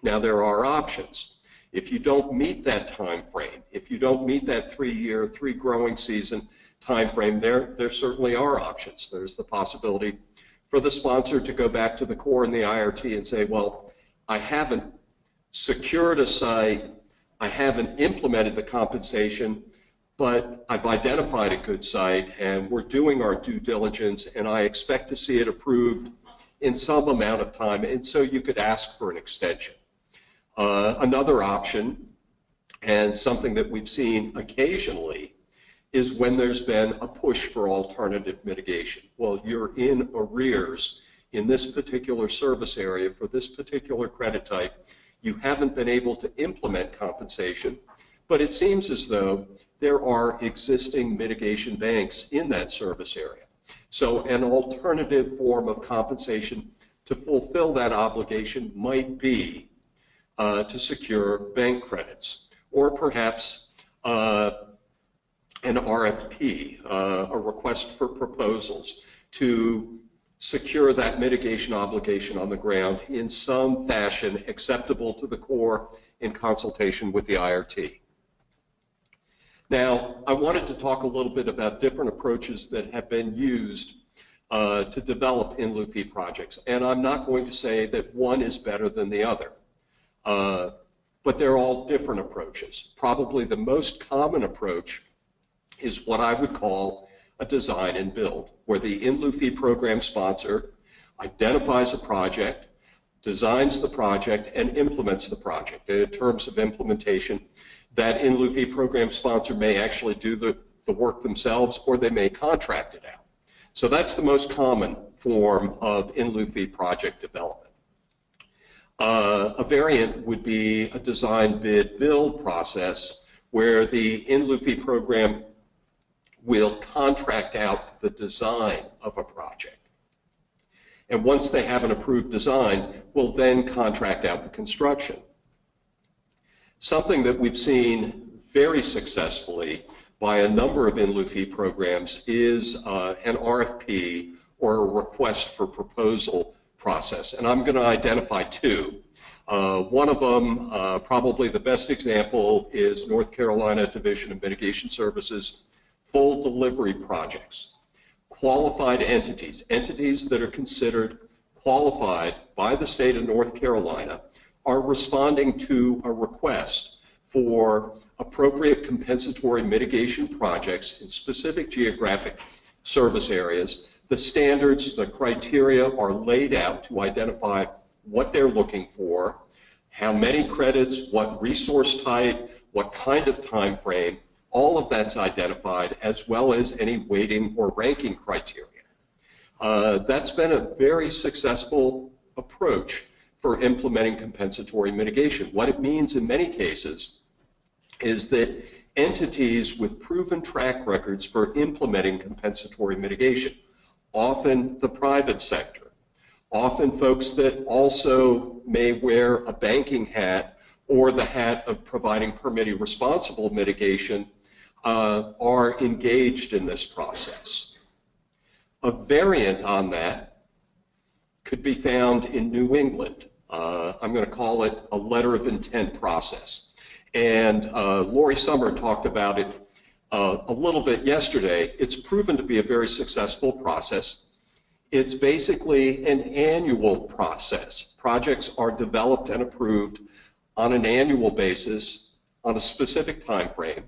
Now, there are options. If you don't meet that time frame, if you don't meet that 3-year, 3 growing season time frame, there certainly are options. There's the possibility for the sponsor to go back to the core and the IRT and say, well, I haven't secured a site, I haven't implemented the compensation, but I've identified a good site and we're doing our due diligence and I expect to see it approved in some amount of time, and so you could ask for an extension. Another option, and something that we've seen occasionally, is when there's been a push for alternative mitigation. Well, you're in arrears in this particular service area for this particular credit type. You haven't been able to implement compensation, but it seems as though there are existing mitigation banks in that service area. So an alternative form of compensation to fulfill that obligation might be to secure bank credits, or perhaps an RFP, a request for proposals, to secure that mitigation obligation on the ground in some fashion acceptable to the Corps in consultation with the IRT. Now, I wanted to talk a little bit about different approaches that have been used to develop in lieu fee projects. And I'm not going to say that one is better than the other, but they're all different approaches. Probably the most common approach is what I would call a design and build, where the in lieu fee program sponsor identifies a project, designs the project, and implements the project. And in terms of implementation, that in lieu fee program sponsor may actually do the work themselves, or they may contract it out. So that's the most common form of in lieu fee project development. A variant would be a design bid build process where the in lieu fee program will contract out the design of a project. And once they have an approved design, will then contract out the construction. Something that we've seen very successfully by a number of in lieu fee programs is an RFP, or a request for proposal process. And I'm going to identify two. One of them, probably the best example, is North Carolina Division of Mitigation Services full delivery projects. Qualified entities, entities that are considered qualified by the state of North Carolina, are responding to a request for appropriate compensatory mitigation projects in specific geographic service areas. The standards, the criteria are laid out to identify what they're looking for, how many credits, what resource type, what kind of time frame. All of that's identified, as well as any weighting or ranking criteria. That's been a very successful approach for implementing compensatory mitigation. What it means in many cases is that entities with proven track records for implementing compensatory mitigation, often the private sector, often folks that also may wear a banking hat or the hat of providing permittee responsible mitigation, are engaged in this process. A variant on that could be found in New England. I'm going to call it a letter of intent process. And Lori Summer talked about it a little bit yesterday. It's proven to be a very successful process. It's basically an annual process. Projects are developed and approved on an annual basis on a specific time frame.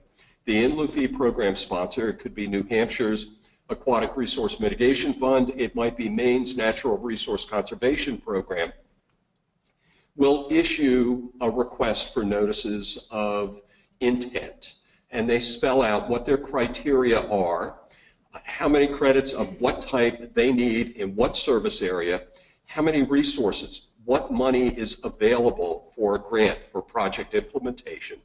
The in lieu fee program sponsor, it could be New Hampshire's Aquatic Resource Mitigation Fund, it might be Maine's Natural Resource Conservation Program, will issue a request for notices of intent. And they spell out what their criteria are, how many credits of what type they need in what service area, how many resources, what money is available for a grant for project implementation,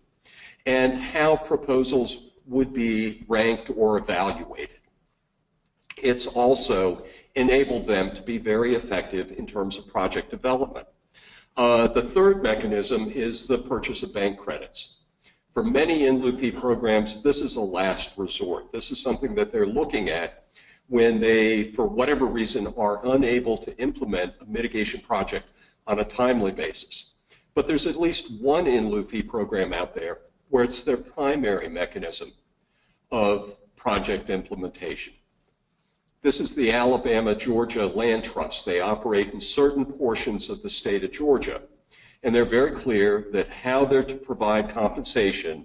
and how proposals would be ranked or evaluated. It's also enabled them to be very effective in terms of project development. The third mechanism is the purchase of bank credits. For many in lieu fee programs, this is a last resort. This is something that they're looking at when they, for whatever reason, are unable to implement a mitigation project on a timely basis. but there's at least one in lieu fee program out there where it's their primary mechanism of project implementation. This is the Alabama-Georgia Land Trust. They operate in certain portions of the state of Georgia, and they're very clear that how they're to provide compensation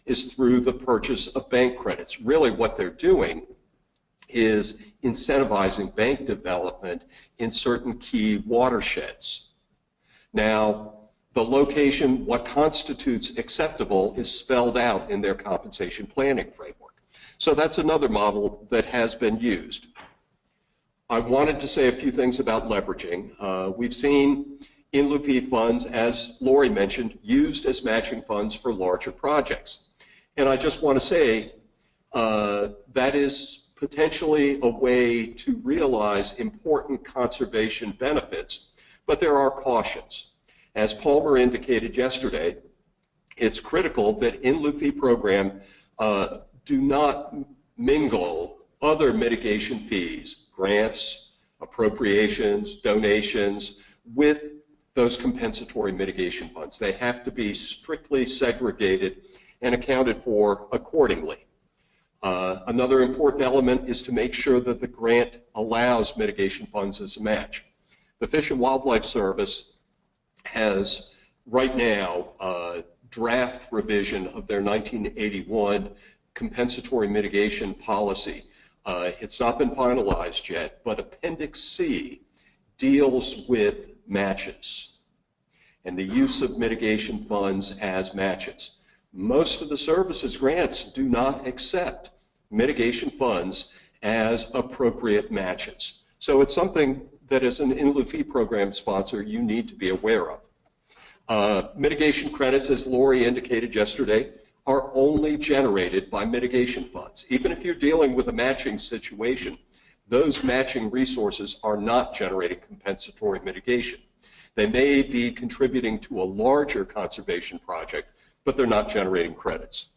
is through the purchase of bank credits. Really what they're doing is incentivizing bank development in certain key watersheds. Now, the location, what constitutes acceptable, is spelled out in their compensation planning framework. So that's another model that has been used. I wanted to say a few things about leveraging. We've seen in lieu fee funds, as Lori mentioned, used as matching funds for larger projects. And I just want to say that is potentially a way to realize important conservation benefits, but there are cautions. As Palmer indicated yesterday, it's critical that in lieu fee program do not mingle other mitigation fees, grants, appropriations, donations, with those compensatory mitigation funds. They have to be strictly segregated and accounted for accordingly. Another important element is to make sure that the grant allows mitigation funds as a match. The Fish and Wildlife Service has right now a draft revision of their 1981 compensatory mitigation policy. It's not been finalized yet, but Appendix C deals with matches and the use of mitigation funds as matches. Most of the services grants do not accept mitigation funds as appropriate matches. So it's something that as an in lieu fee program sponsor you need to be aware of. Mitigation credits, as Lori indicated yesterday, are only generated by mitigation funds. Even if you're dealing with a matching situation, those matching resources are not generating compensatory mitigation. They may be contributing to a larger conservation project, but they're not generating credits.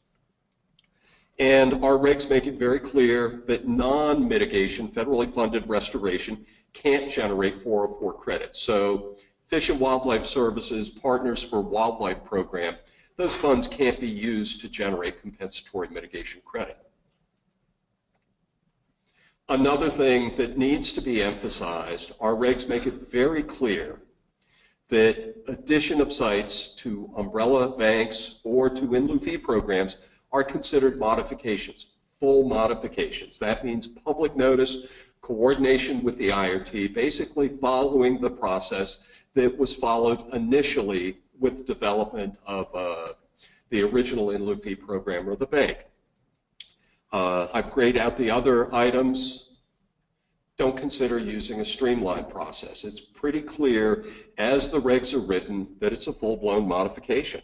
And our regs make it very clear that non-mitigation, federally funded restoration can't generate 404 credits. So Fish and Wildlife Services, Partners for Wildlife Program, those funds can't be used to generate compensatory mitigation credit. Another thing that needs to be emphasized, our regs make it very clear that addition of sites to umbrella banks or to in lieu fee programs are considered modifications, full modifications. That means public notice, coordination with the IRT, basically following the process that was followed initially with development of the original in lieu fee program or the bank. I've grayed out the other items. Don't consider using a streamlined process. It's pretty clear as the regs are written that it's a full-blown modification.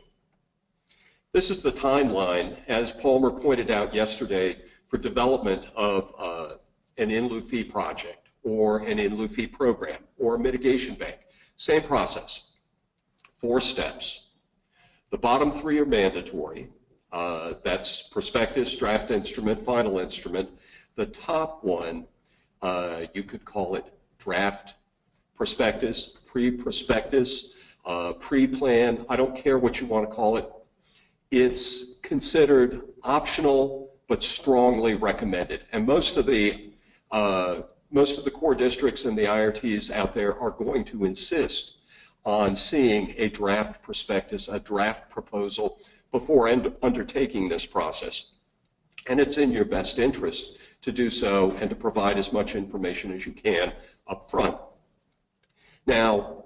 This is the timeline, as Palmer pointed out yesterday, for development of an in lieu fee project or an in lieu fee program or a mitigation bank. Same process, 4 steps. The bottom 3 are mandatory. That's prospectus, draft instrument, final instrument. The top one, you could call it draft prospectus, pre-prospectus, pre-plan. I don't care what you want to call it. It's considered optional but strongly recommended. And most of the core districts and the IRTs out there are going to insist on seeing a draft prospectus, a draft proposal before undertaking this process. And it's in your best interest to do so and to provide as much information as you can up front. Now,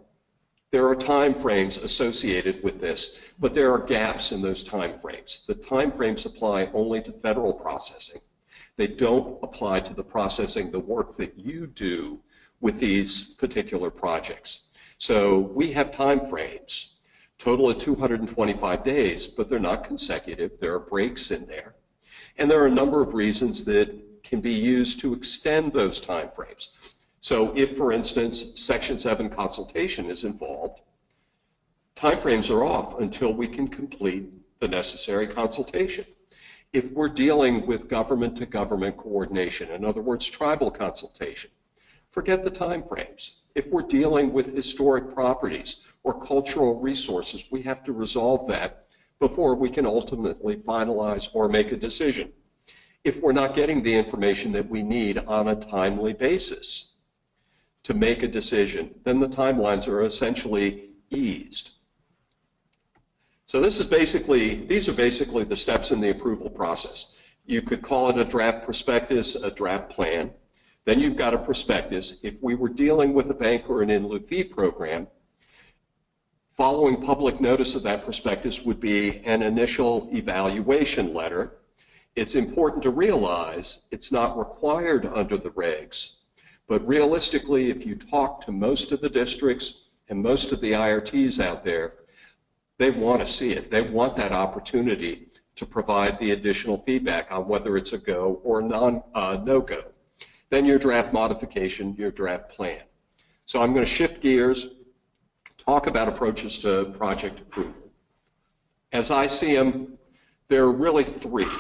there are time frames associated with this, but there are gaps in those time frames. The time frames apply only to federal processing. They don't apply to the processing, the work that you do with these particular projects. So we have time frames, total of 225 days, but they're not consecutive. There are breaks in there. And there are a number of reasons that can be used to extend those time frames. So if, for instance, Section 7 consultation is involved, timeframes are off until we can complete the necessary consultation. If we're dealing with government-to-government coordination, in other words, tribal consultation, forget the timeframes. If we're dealing with historic properties or cultural resources, we have to resolve that before we can ultimately finalize or make a decision. If we're not getting the information that we need on a timely basis to make a decision, then the timelines are essentially eased. So these are basically the steps in the approval process. You could call it a draft prospectus, a draft plan. Then you've got a prospectus. If we were dealing with a bank or an in lieu fee program, following public notice of that prospectus would be an initial evaluation letter. It's important to realize it's not required under the regs, but realistically, if you talk to most of the districts and most of the IRTs out there, they want to see it. They want that opportunity to provide the additional feedback on whether it's a go or no-go. Then your draft modification, your draft plan. So I'm going to shift gears, talk about approaches to project approval. As I see them, there are really three.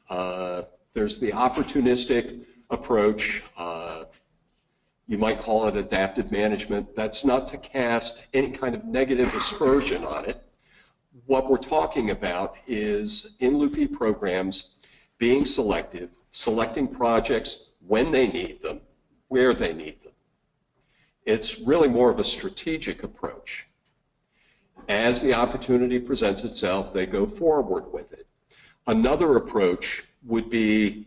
There's the opportunistic approach. You might call it adaptive management. That's not to cast any kind of negative aspersion on it. What we're talking about is in lieu fee programs being selective, selecting projects when they need them, where they need them. It's really more of a strategic approach. As the opportunity presents itself, they go forward with it. Another approach would be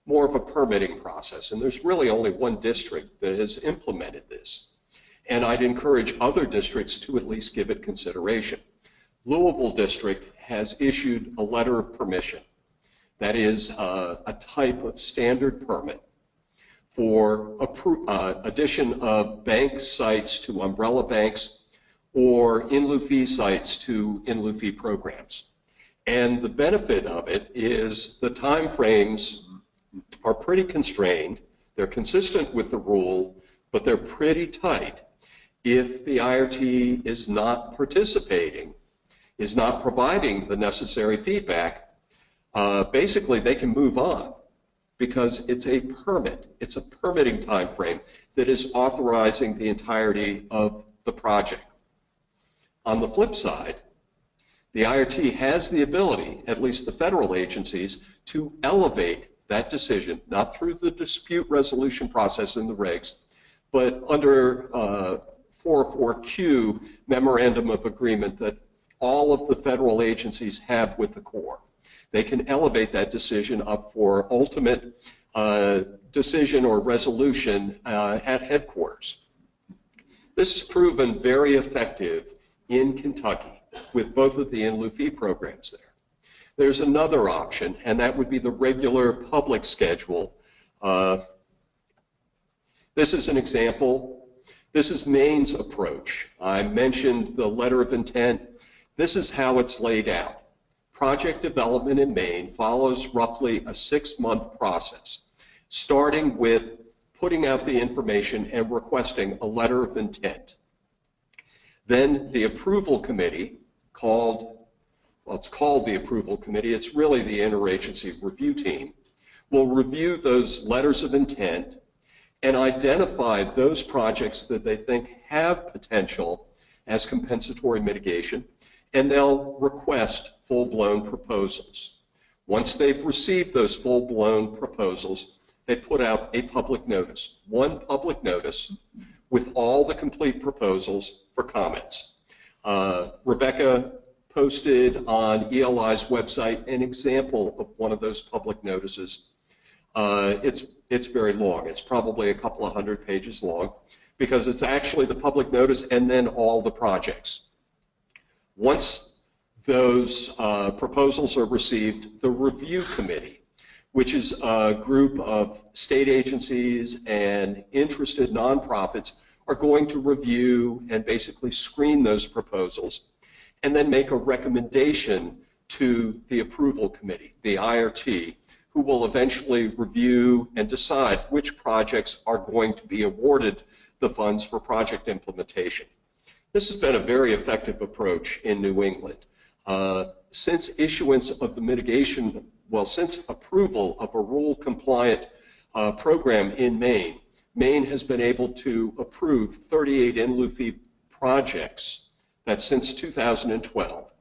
more of a permitting process, and there's really only one district that has implemented this. And I'd encourage other districts to at least give it consideration. Louisville District has issued a letter of permission. That is a type of standard permit for addition of bank sites to umbrella banks or in lieu fee sites to in lieu fee programs. And the benefit of it is the time frames are pretty constrained. They're consistent with the rule, but they're pretty tight. If the IRT is not participating, is not providing the necessary feedback, basically they can move on because it's a permit. It's a permitting time frame that is authorizing the entirety of the project. On the flip side, the IRT has the ability, at least the federal agencies, to elevate that decision, not through the dispute resolution process in the regs, but under 404Q memorandum of agreement that all of the federal agencies have with the Corps. They can elevate that decision up for ultimate decision or resolution at headquarters. This has proven very effective in Kentucky with both of the in lieu fee programs there. There's another option, and that would be the regular public schedule. This is an example. This is Maine's approach. I mentioned the letter of intent. This is how it's laid out. Project development in Maine follows roughly a 6-month process, starting with putting out the information and requesting a letter of intent. Then the approval committee it's called the approval committee, it's really the interagency review team, will review those letters of intent and identify those projects that they think have potential as compensatory mitigation, and they'll request full-blown proposals. Once they've received those full-blown proposals, they put out a public notice, one public notice with all the complete proposals for comments. Rebecca posted on ELI's website an example of one of those public notices. It's very long. It's probably a couple of 100 pages long because it's actually the public notice and then all the projects. Once those proposals are received, the review committee, which is a group of state agencies and interested nonprofits, are going to review and basically screen those proposals and then make a recommendation to the approval committee, the IRT, who will eventually review and decide which projects are going to be awarded the funds for project implementation. This has been a very effective approach in New England. Since issuance of the mitigation, since approval of a rule-compliant program in Maine, Maine has been able to approve 38 in-lieu fee projects. That's since 2012.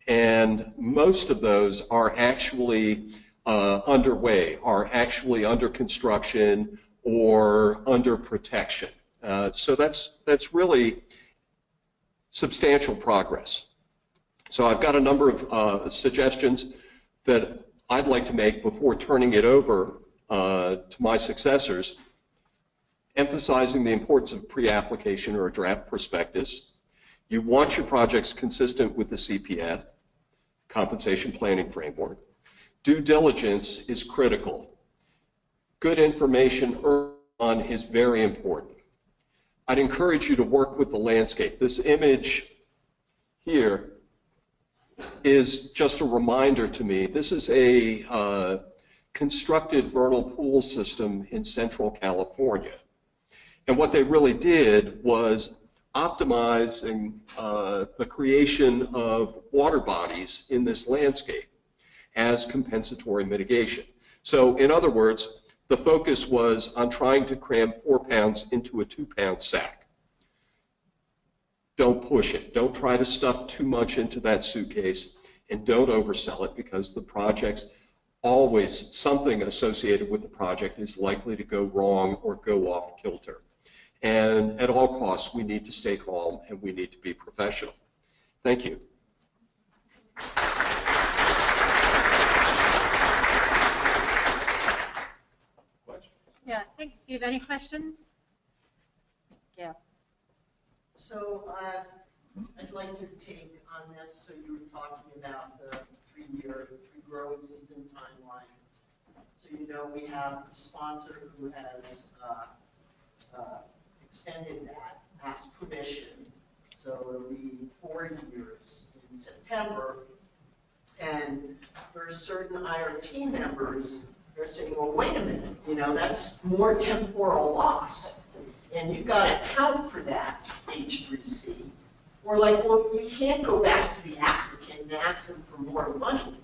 And most of those are actually underway, are actually under construction or under protection. So that's really substantial progress. So I've got a number of suggestions that I'd like to make before turning it over to my successors, emphasizing the importance of pre-application or a draft prospectus. You want your projects consistent with the CPF, Compensation Planning Framework. Due diligence is critical. Good information early on is very important. I'd encourage you to work with the landscape. This image here is just a reminder to me. This is a constructed vernal pool system in Central California. And what they really did was optimizing the creation of water bodies in this landscape as compensatory mitigation. So in other words, the focus was on trying to cram 4 pounds into a 2-pound sack. Don't push it. Don't try to stuff too much into that suitcase, and don't oversell it, because the projects, always something associated with the project is likely to go wrong or go off kilter. And at all costs, we need to stay calm and we need to be professional. Thank you. Yeah, thanks, Steve. Any questions? Yeah. So I'd like your take on this. So you were talking about the three growing season timeline. So you know we have a sponsor who has extended that, asked permission. So it'll be 4 years in September. And there are certain IRT members who are saying, well, wait a minute, you know, that's more temporal loss. And you've got to account for that, H3C. Or like, well, you can't go back to the applicant and ask them for more money.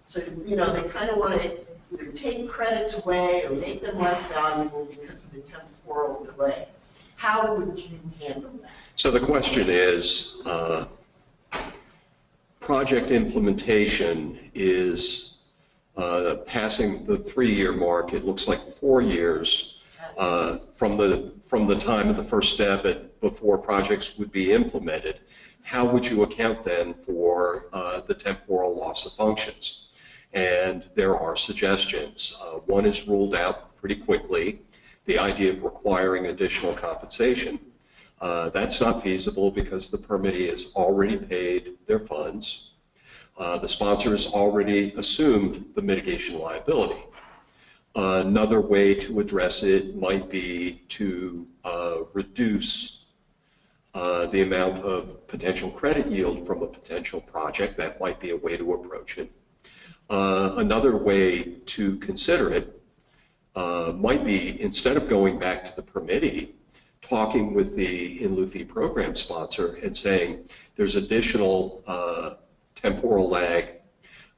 So, you know, they kind of want to either take credits away or make them less valuable because of the temporal delay. How would you handle that? So the question is, project implementation is passing the 3-year mark. It looks like 4 years from the time of the first step before projects would be implemented. How would you account then for the temporal loss of functions? And there are suggestions. One is ruled out pretty quickly, the idea of requiring additional compensation. That's not feasible because the permittee has already paid their funds. The sponsor has already assumed the mitigation liability. Another way to address it might be to reduce the amount of potential credit yield from a potential project. That might be a way to approach it. Another way to consider it might be, instead of going back to the permittee, talking with the in lieu fee program sponsor and saying there's additional temporal lag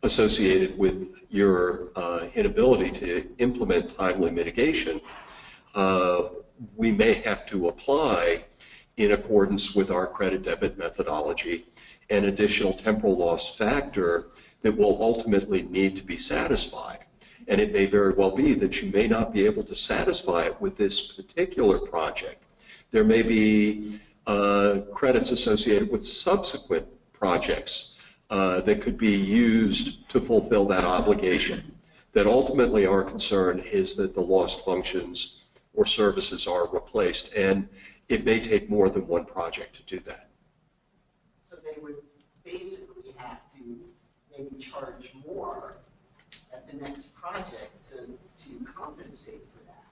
associated with your inability to implement timely mitigation. We may have to apply, in accordance with our credit debit methodology, an additional temporal loss factor that will ultimately need to be satisfied. And it may very well be that you may not be able to satisfy it with this particular project. There may be credits associated with subsequent projects that could be used to fulfill that obligation. That ultimately our concern is that the lost functions or services are replaced, and it may take more than one project to do that. So they would basically have to maybe charge more at the next project to compensate for that.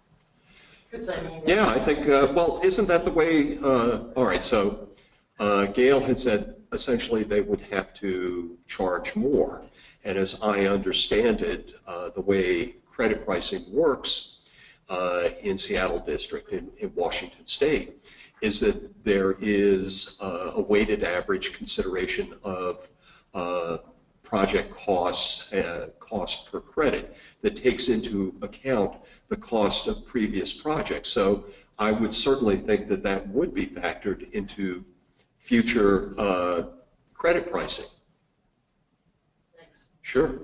Because I mean, yeah, I think, well, isn't that the way, all right, so Gail had said essentially they would have to charge more. And as I understand it, the way credit pricing works in Seattle District, in Washington State, is that there is a weighted average consideration of project costs, cost per credit, that takes into account the cost of previous projects. So I would certainly think that that would be factored into future credit pricing. Thanks. Sure.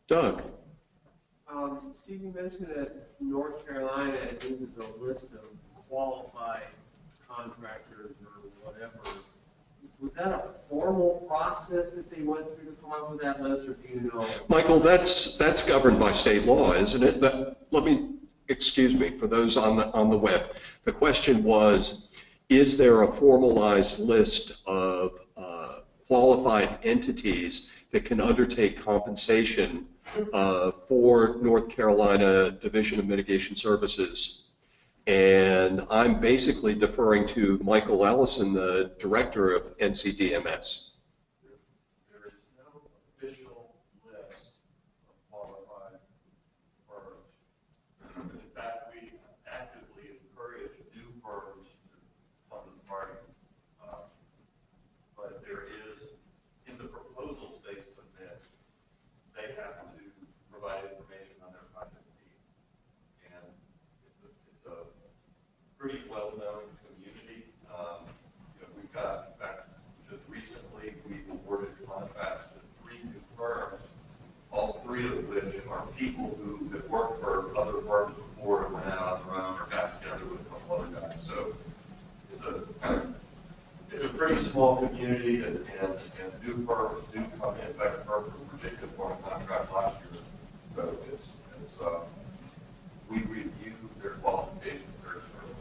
Doug? Steve, you mentioned that North Carolina uses a list of qualified contractors or whatever. Was that a formal process that they went through to come up with that list, or do you know? Michael, that's governed by state law, isn't it? Excuse me, for those on the web. The question was, is there a formalized list of qualified entities that can undertake compensation for North Carolina Division of Mitigation Services? And I'm basically deferring to Michael Ellison, the director of NCDMS. There is no official list of qualified firms. In fact, we actively encourage new firms to come to the party. But there is, in the proposals they submit, they have to provide information on their project team. And it's a pretty well-known community. We've got, in fact, just recently we awarded contracts to 3 new firms, all 3 of which are people who have worked for other firms before and went out on their own or got together with a couple other guys. So it's a pretty small community, and new firms do come in. In fact, a firm in particular won a contract last year. So we review their qualifications very thoroughly.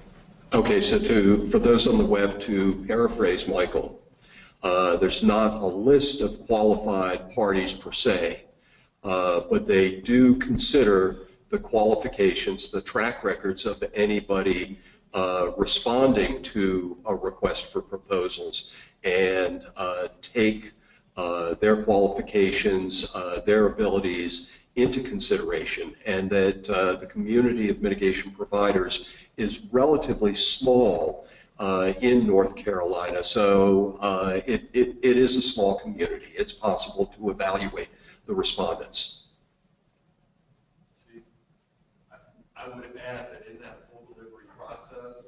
Okay, so for those on the web, to paraphrase Michael, there's not a list of qualified parties per se, but they do consider the qualifications, the track records of anybody responding to a request for proposals, and take their qualifications, their abilities into consideration, and that the community of mitigation providers is relatively small in North Carolina. So it is a small community. It's possible to evaluate the respondents. I would add that in that full delivery process,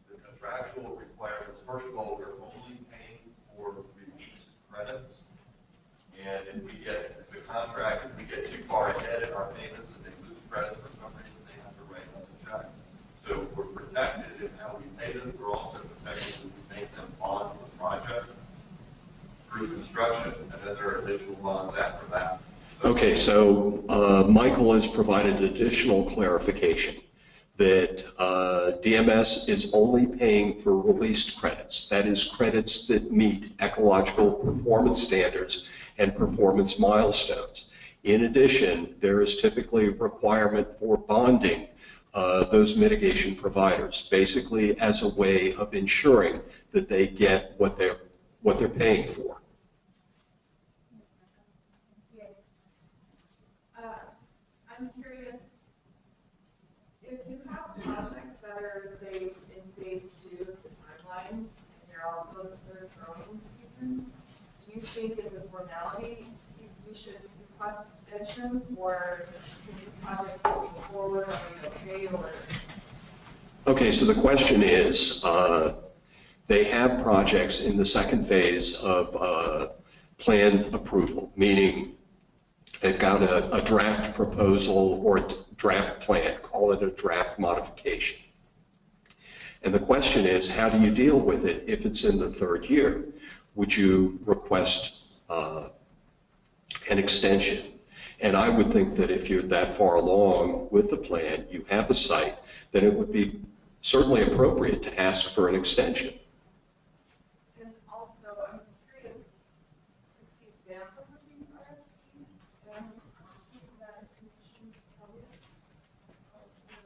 the contractual requirements, first of all, we're only paying for release credits. And if we get the contract, if we get too far ahead in our payments and they lose credit for some reason, they have to write us a check. So we're protected in how we pay them. We're also protected if we make them bond the project through construction, and then there are additional bonds after that. Okay, so Michael has provided additional clarification that DMS is only paying for released credits. That is, credits that meet ecological performance standards and performance milestones. In addition, there is typically a requirement for bonding those mitigation providers, basically as a way of ensuring that they get what they're paying for. I'm curious, if you have projects that are, say, in phase 2 of the timeline, and you're all close to their growing season, do you think as a formality you should request extensions, or can the project move forward, are we okay, or? Okay, so the question is, they have projects in the second phase of plan approval, meaning they've got a draft proposal or a draft plan, call it a draft modification. And the question is, how do you deal with it if it's in the 3rd year? Would you request an extension? And I would think that if you're that far along with the plan, you have a site, then it would be certainly appropriate to ask for an extension. And also, I'm curious to see examples of these RFPs and that information probably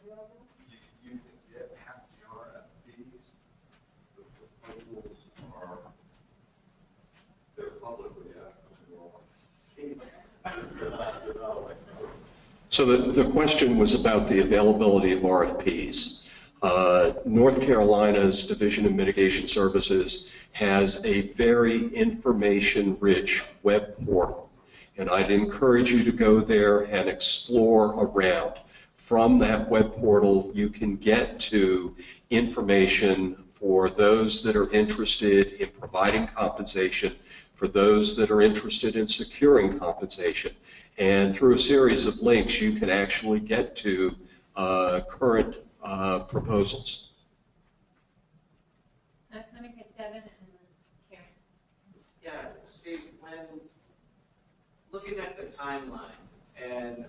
available. You can get half the RFPs. The proposals are, they're publicly available. So the question was about the availability of RFPs. North Carolina's Division of Mitigation Services has a very information-rich web portal, and I'd encourage you to go there and explore around. From that web portal, you can get to information for those that are interested in providing compensation, for those that are interested in securing compensation. And through a series of links, you can actually get to current proposals. Let me take Devin and Karen. Yeah, Steve, when looking at the timeline and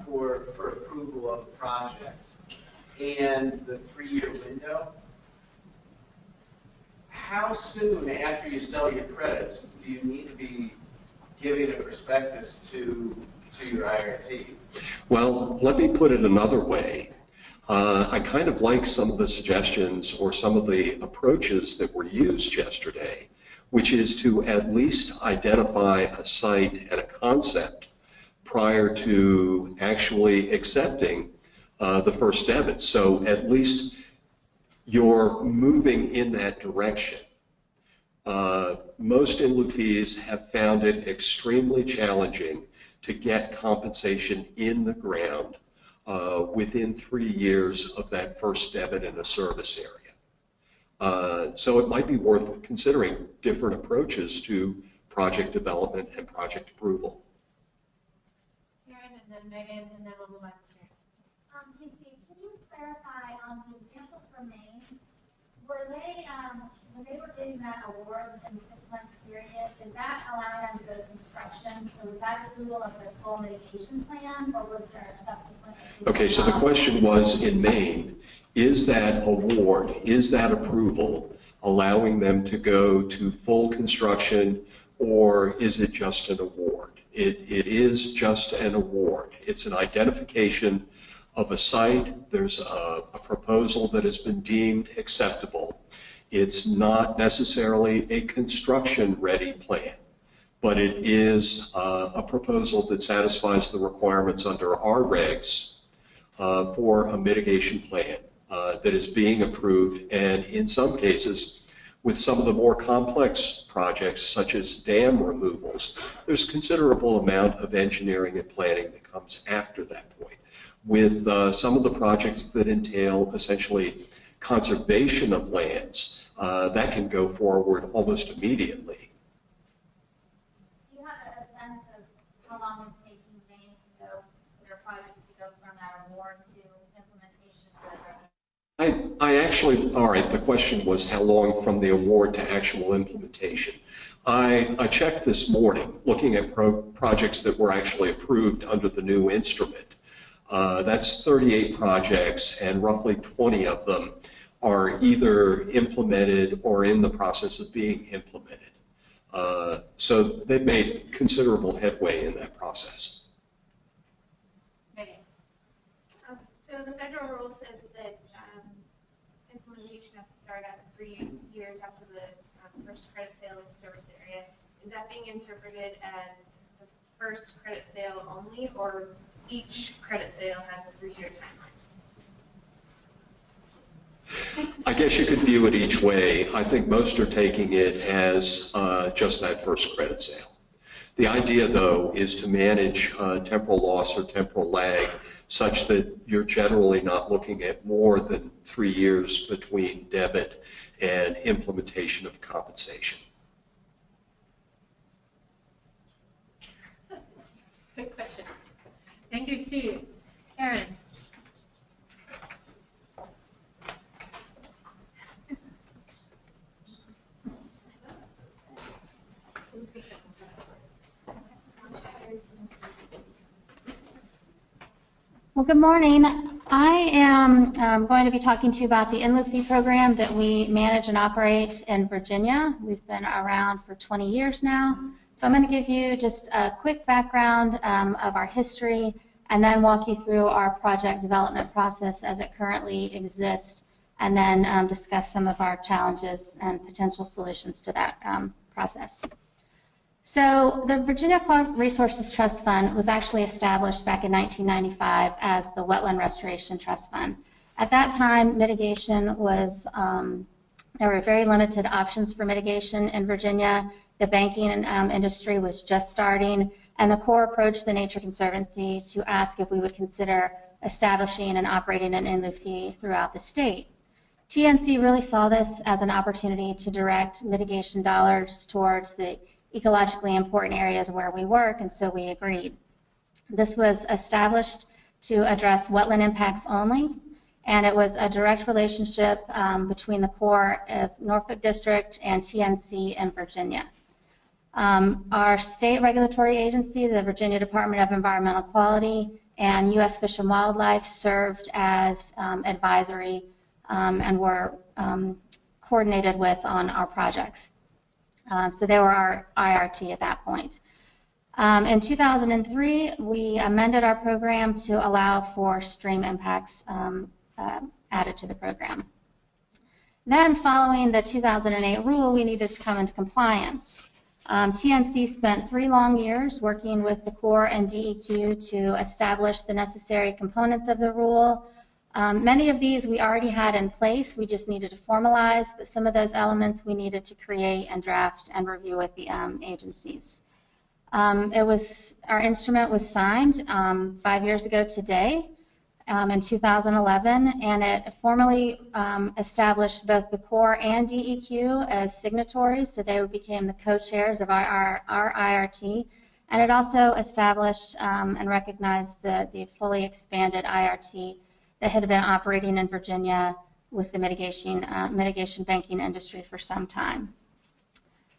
for approval of the project and the 3-year window, how soon after you sell your credits do you need to be giving a prospectus to your IRT? Well, let me put it another way. I kind of like some of the suggestions or some of the approaches that were used yesterday, which is to at least identify a site and a concept prior to actually accepting the first debit. So at least you're moving in that direction. Most in-lieu fees have found it extremely challenging to get compensation in the ground within 3 years of that first debit in a service area. So it might be worth considering different approaches to project development and project approval. Karen and then Megan, and then we'll move on to Karen. Hey Steve, can you clarify on the example for Maine, were they, when they were getting that award in the 6-month period, did that allow them to go to construction? So was that approval of the full mitigation plan, or was there a subsequent approval? Okay, so the question was, in Maine, is that award, is that approval allowing them to go to full construction, or is it just an award? It is just an award. It's an identification of a site. There's a proposal that has been deemed acceptable. It's not necessarily a construction-ready plan, but it is a proposal that satisfies the requirements under our regs for a mitigation plan that is being approved, and in some cases, with some of the more complex projects, such as dam removals, there's a considerable amount of engineering and planning that comes after that point. With some of the projects that entail essentially conservation of lands, that can go forward almost immediately. Do you have a sense of how long it's taking Maine to go, for their projects to go from that award to implementation of the rest? I actually, all right, the question was how long from the award to actual implementation. I checked this morning looking at projects that were actually approved under the new instrument. That's 38 projects, and roughly 20 of them are either implemented or in the process of being implemented. So they've made considerable headway in that process. Megan. So the federal rule says that implementation has to start after 3 years after the first credit sale in the service area. Is that being interpreted as the first credit sale only, or each credit sale has a 3-year timeline? I guess you could view it each way. I think most are taking it as just that first credit sale. The idea, though, is to manage temporal loss or temporal lag such that you're generally not looking at more than 3 years between debit and implementation of compensation. Good question. Thank you, Steve. Karen. Well, good morning. I am going to be talking to you about the in-lieu fee program that we manage and operate in Virginia. We've been around for 20 years now. So I'm going to give you just a quick background of our history and then walk you through our project development process as it currently exists, and then discuss some of our challenges and potential solutions to that process. So the Virginia Aquatic Resources Trust Fund was actually established back in 1995 as the Wetland Restoration Trust Fund. At that time, mitigation was, there were very limited options for mitigation in Virginia. The banking industry was just starting, and the Corps approached the Nature Conservancy to ask if we would consider establishing and operating an in lieu fee throughout the state. TNC really saw this as an opportunity to direct mitigation dollars towards the ecologically important areas where we work, and so we agreed. This was established to address wetland impacts only, and it was a direct relationship between the Corps of Norfolk District and TNC in Virginia. Our state regulatory agency, the Virginia Department of Environmental Quality, and U.S. Fish and Wildlife served as advisory and were coordinated with on our projects. So they were our IRT at that point. In 2003, we amended our program to allow for stream impacts added to the program. Then, following the 2008 rule, we needed to come into compliance. TNC spent 3 long years working with the Corps and DEQ to establish the necessary components of the rule. Many of these we already had in place, we just needed to formalize, but some of those elements we needed to create and draft and review with the agencies. Our instrument was signed 5 years ago today, in 2011, and it formally established both the Corps and DEQ as signatories, so they became the co-chairs of our IRT, and it also established and recognized the fully expanded IRT that had been operating in Virginia with the mitigation banking industry for some time.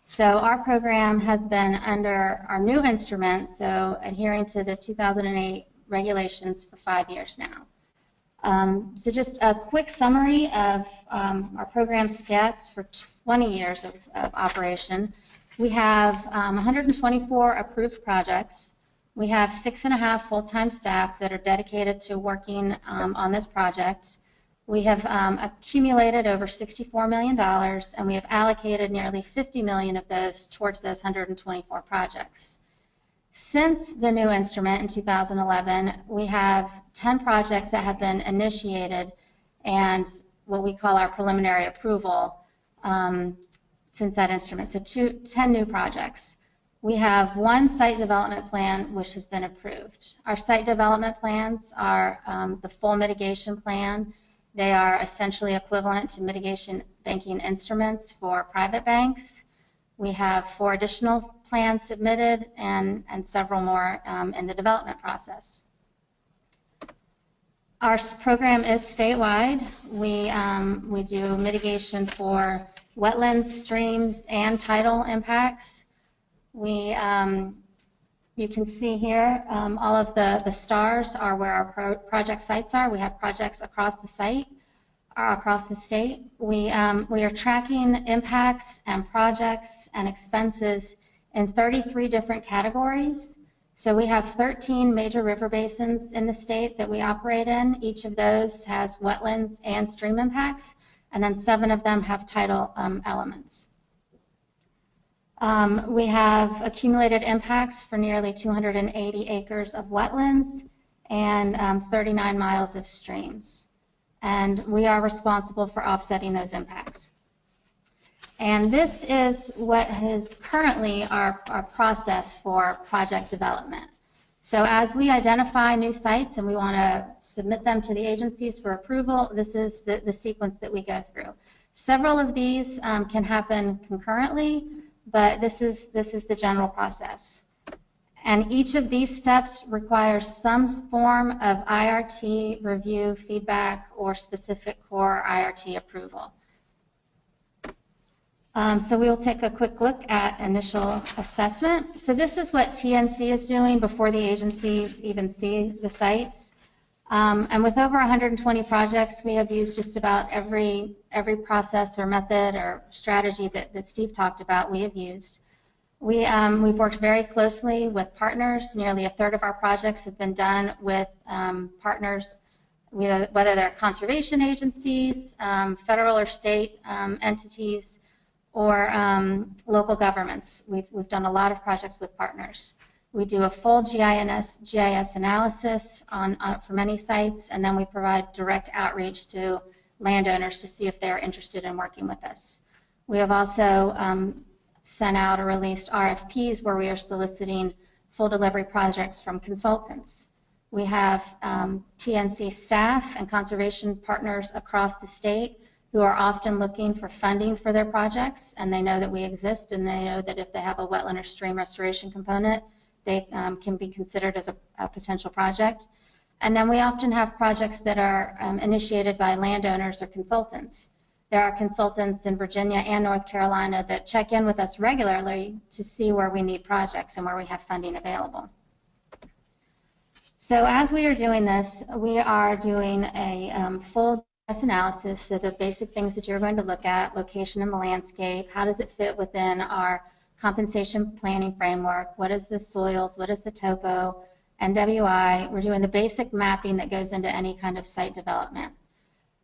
So our program has been under our new instrument, so adhering to the 2008 regulations for 5 years now. So just a quick summary of our program stats for 20 years of operation. We have 124 approved projects. We have 6.5 full-time staff that are dedicated to working on this project. We have accumulated over $64 million, and we have allocated nearly $50 million of those towards those 124 projects. Since the new instrument in 2011, we have 10 projects that have been initiated and what we call our preliminary approval since that instrument, so 10 new projects. We have 1 site development plan which has been approved. Our site development plans are the full mitigation plan. They are essentially equivalent to mitigation banking instruments for private banks. We have 4 additional plans submitted and several more in the development process. Our program is statewide. We do mitigation for wetlands, streams, and tidal impacts. You can see here all of the stars are where our project sites are. We have projects across the site, across the state. We are tracking impacts and projects and expenses in 33 different categories. So we have 13 major river basins in the state that we operate in. Each of those has wetlands and stream impacts, and then 7 of them have tidal elements. We have accumulated impacts for nearly 280 acres of wetlands and 39 miles of streams. And we are responsible for offsetting those impacts. And this is what is currently our process for project development. So as we identify new sites and we want to submit them to the agencies for approval, this is the sequence that we go through. Several of these can happen concurrently, but this is the general process. And each of these steps requires some form of IRT review, feedback, or specific core IRT approval. So we'll take a quick look at initial assessment. So this is what TNC is doing before the agencies even see the sites. And with over 120 projects, we have used just about every process or method or strategy that Steve talked about, we have used. We've worked very closely with partners. Nearly a third of our projects have been done with partners, whether they're conservation agencies, federal or state entities, or local governments. We've done a lot of projects with partners. We do a full GIS analysis for many sites, and then we provide direct outreach to landowners to see if they're interested in working with us. We have also sent out or released RFPs where we are soliciting full delivery projects from consultants. We have TNC staff and conservation partners across the state who are often looking for funding for their projects, and they know that we exist, and they know that if they have a wetland or stream restoration component, they can be considered as a potential project. And then we often have projects that are initiated by landowners or consultants. There are consultants in Virginia and North Carolina that check in with us regularly to see where we need projects and where we have funding available. So as we are doing this, we are doing a full analysis, so the basic things that you're going to look at: location in the landscape, how does it fit within our compensation planning framework, what is the soils, what is the topo, NWI. We're doing the basic mapping that goes into any kind of site development.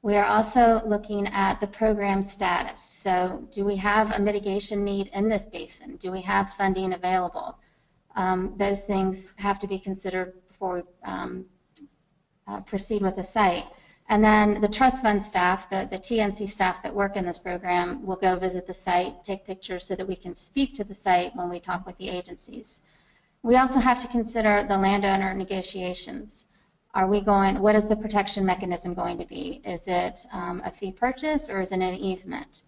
We are also looking at the program status. So do we have a mitigation need in this basin? Do we have funding available? Those things have to be considered before we proceed with the site. And then the trust fund staff, the TNC staff that work in this program, will go visit the site, take pictures so that we can speak to the site when we talk with the agencies. We also have to consider the landowner negotiations. What is the protection mechanism going to be? Is it a fee purchase or is it an easement?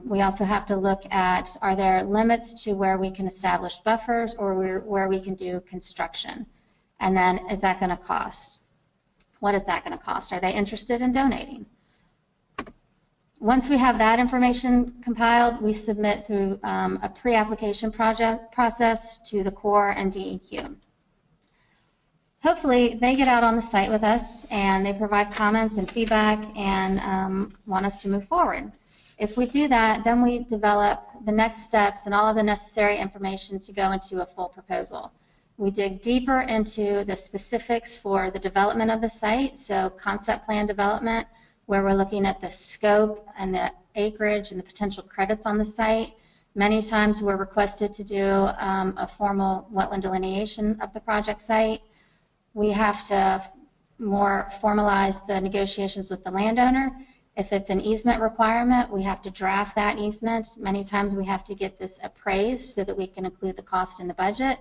We also have to look at, are there limits to where we can establish buffers or where we can do construction? And then, is that going to cost? What is that going to cost? Are they interested in donating? Once we have that information compiled, we submit through a pre-application process to the Corps and DEQ. Hopefully, they get out on the site with us and they provide comments and feedback and want us to move forward. If we do that, then we develop the next steps and all of the necessary information to go into a full proposal. We dig deeper into the specifics for the development of the site, so concept plan development, where we're looking at the scope and the acreage and the potential credits on the site. Many times we're requested to do a formal wetland delineation of the project site. We have to more formalize the negotiations with the landowner. If it's an easement requirement, we have to draft that easement. Many times we have to get this appraised so that we can include the cost in the budget.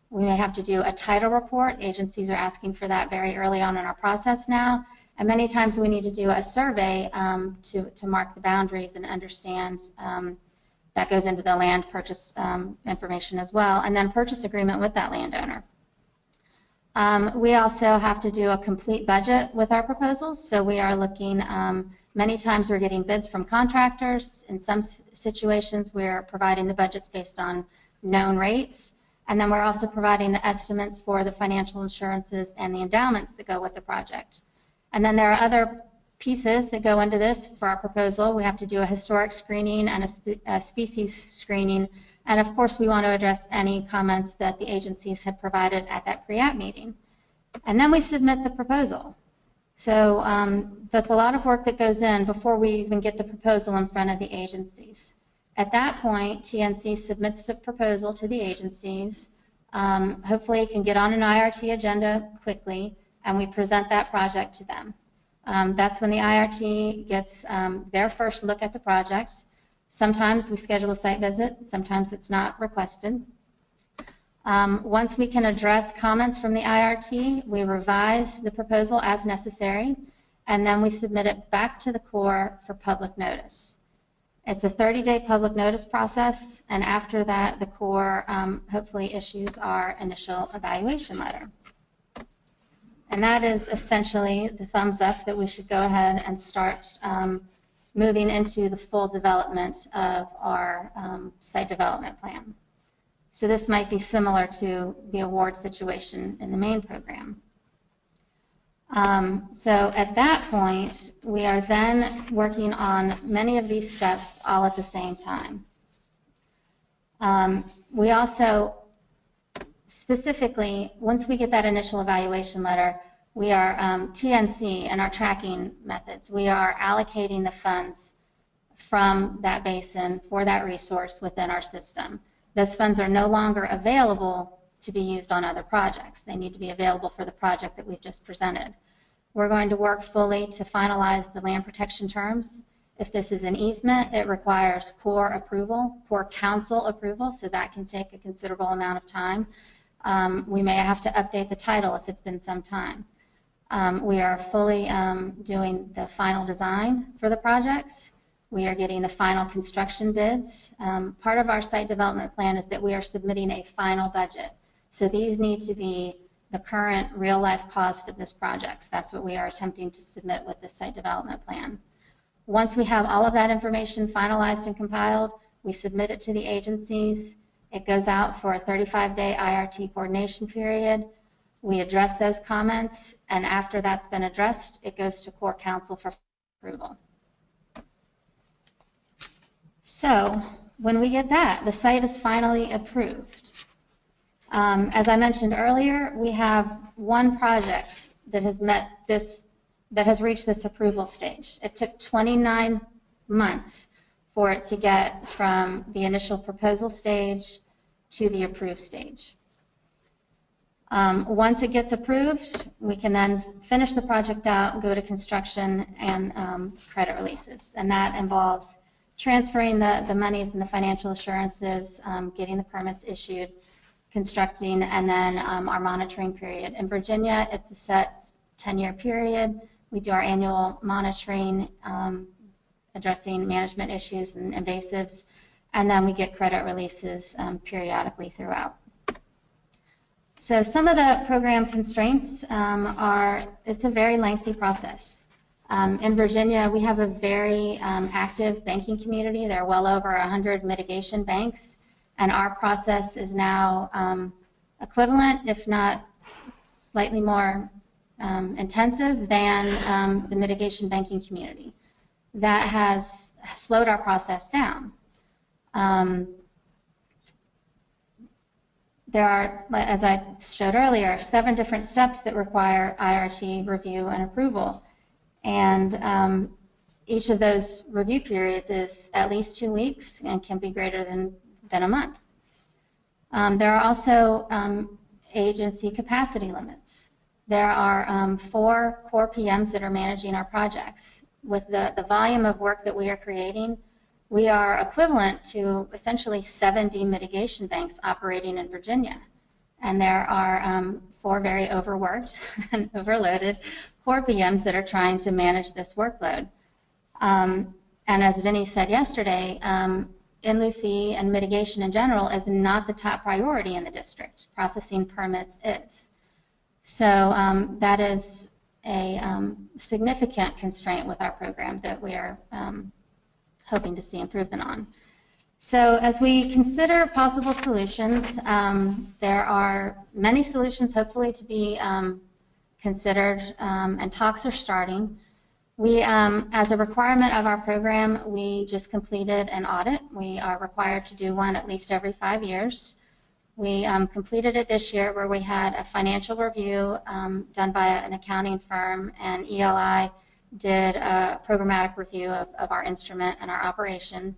We may have to do a title report. Agencies are asking for that very early on in our process now. And many times we need to do a survey to mark the boundaries and understand that goes into the land purchase information as well, and then purchase agreement with that landowner. We also have to do a complete budget with our proposals. So we are looking, many times we're getting bids from contractors. In some situations, we're providing the budgets based on known rates. And then we're also providing the estimates for the financial insurances and the endowments that go with the project. And then there are other pieces that go into this for our proposal. We have to do a historic screening and a species screening. And of course, we want to address any comments that the agencies had provided at that pre-app meeting. And then we submit the proposal. So that's a lot of work that goes in before we even get the proposal in front of the agencies. At that point, TNC submits the proposal to the agencies. Hopefully it can get on an IRT agenda quickly, and we present that project to them. That's when the IRT gets their first look at the project. Sometimes we schedule a site visit, sometimes it's not requested. Once we can address comments from the IRT, we revise the proposal as necessary, and then we submit it back to the Corps for public notice. It's a 30-day public notice process, and after that, the Corps hopefully issues our initial evaluation letter. And that is essentially the thumbs up that we should go ahead and start moving into the full development of our site development plan. So this might be similar to the award situation in the main program. So at that point, we are then working on many of these steps all at the same time. We also, specifically, once we get that initial evaluation letter, we are TNC and our tracking methods. We are allocating the funds from that basin for that resource within our system. Those funds are no longer available to be used on other projects. They need to be available for the project that we've just presented. We're going to work fully to finalize the land protection terms. If this is an easement, it requires Corps approval, Corps Council approval, so that can take a considerable amount of time. We may have to update the title if it's been some time. We are fully doing the final design for the projects. We are getting the final construction bids. Part of our site development plan is that we are submitting a final budget. So these need to be the current real-life cost of this project. So that's what we are attempting to submit with the site development plan. Once we have all of that information finalized and compiled, we submit it to the agencies. It goes out for a 35-day IRT coordination period. We address those comments, and after that's been addressed, it goes to Core Council for approval. So when we get that, the site is finally approved. As I mentioned earlier, we have one project that has reached this approval stage. It took 29 months for it to get from the initial proposal stage to the approved stage. Once it gets approved, we can then finish the project out, go to construction and credit releases. And that involves transferring the monies and the financial assurances, getting the permits issued, constructing, and then our monitoring period. In Virginia, it's a set 10-year period. We do our annual monitoring, addressing management issues and invasives, and then we get credit releases periodically throughout. So some of the program constraints it's a very lengthy process. In Virginia, we have a very active banking community. There are well over 100 mitigation banks, and our process is now equivalent, if not slightly more intensive than the mitigation banking community. That has slowed our process down. There are, as I showed earlier, 7 different steps that require IRT review and approval. And each of those review periods is at least 2 weeks and can be greater than a month. There are also agency capacity limits. There are 4 core PMs that are managing our projects. With the volume of work that we are creating, we are equivalent to essentially 70 mitigation banks operating in Virginia. And there are 4 very overworked and overloaded core PMs that are trying to manage this workload. And as Vinny said yesterday, ILF and mitigation in general is not the top priority in the district. Processing permits is. So that is a significant constraint with our program that we are hoping to see improvement on. So as we consider possible solutions, there are many solutions hopefully to be considered, and talks are starting. We, as a requirement of our program, we just completed an audit. We are required to do one at least every 5 years. We completed it this year where we had a financial review done by an accounting firm, and ELI did a programmatic review of our instrument and our operation.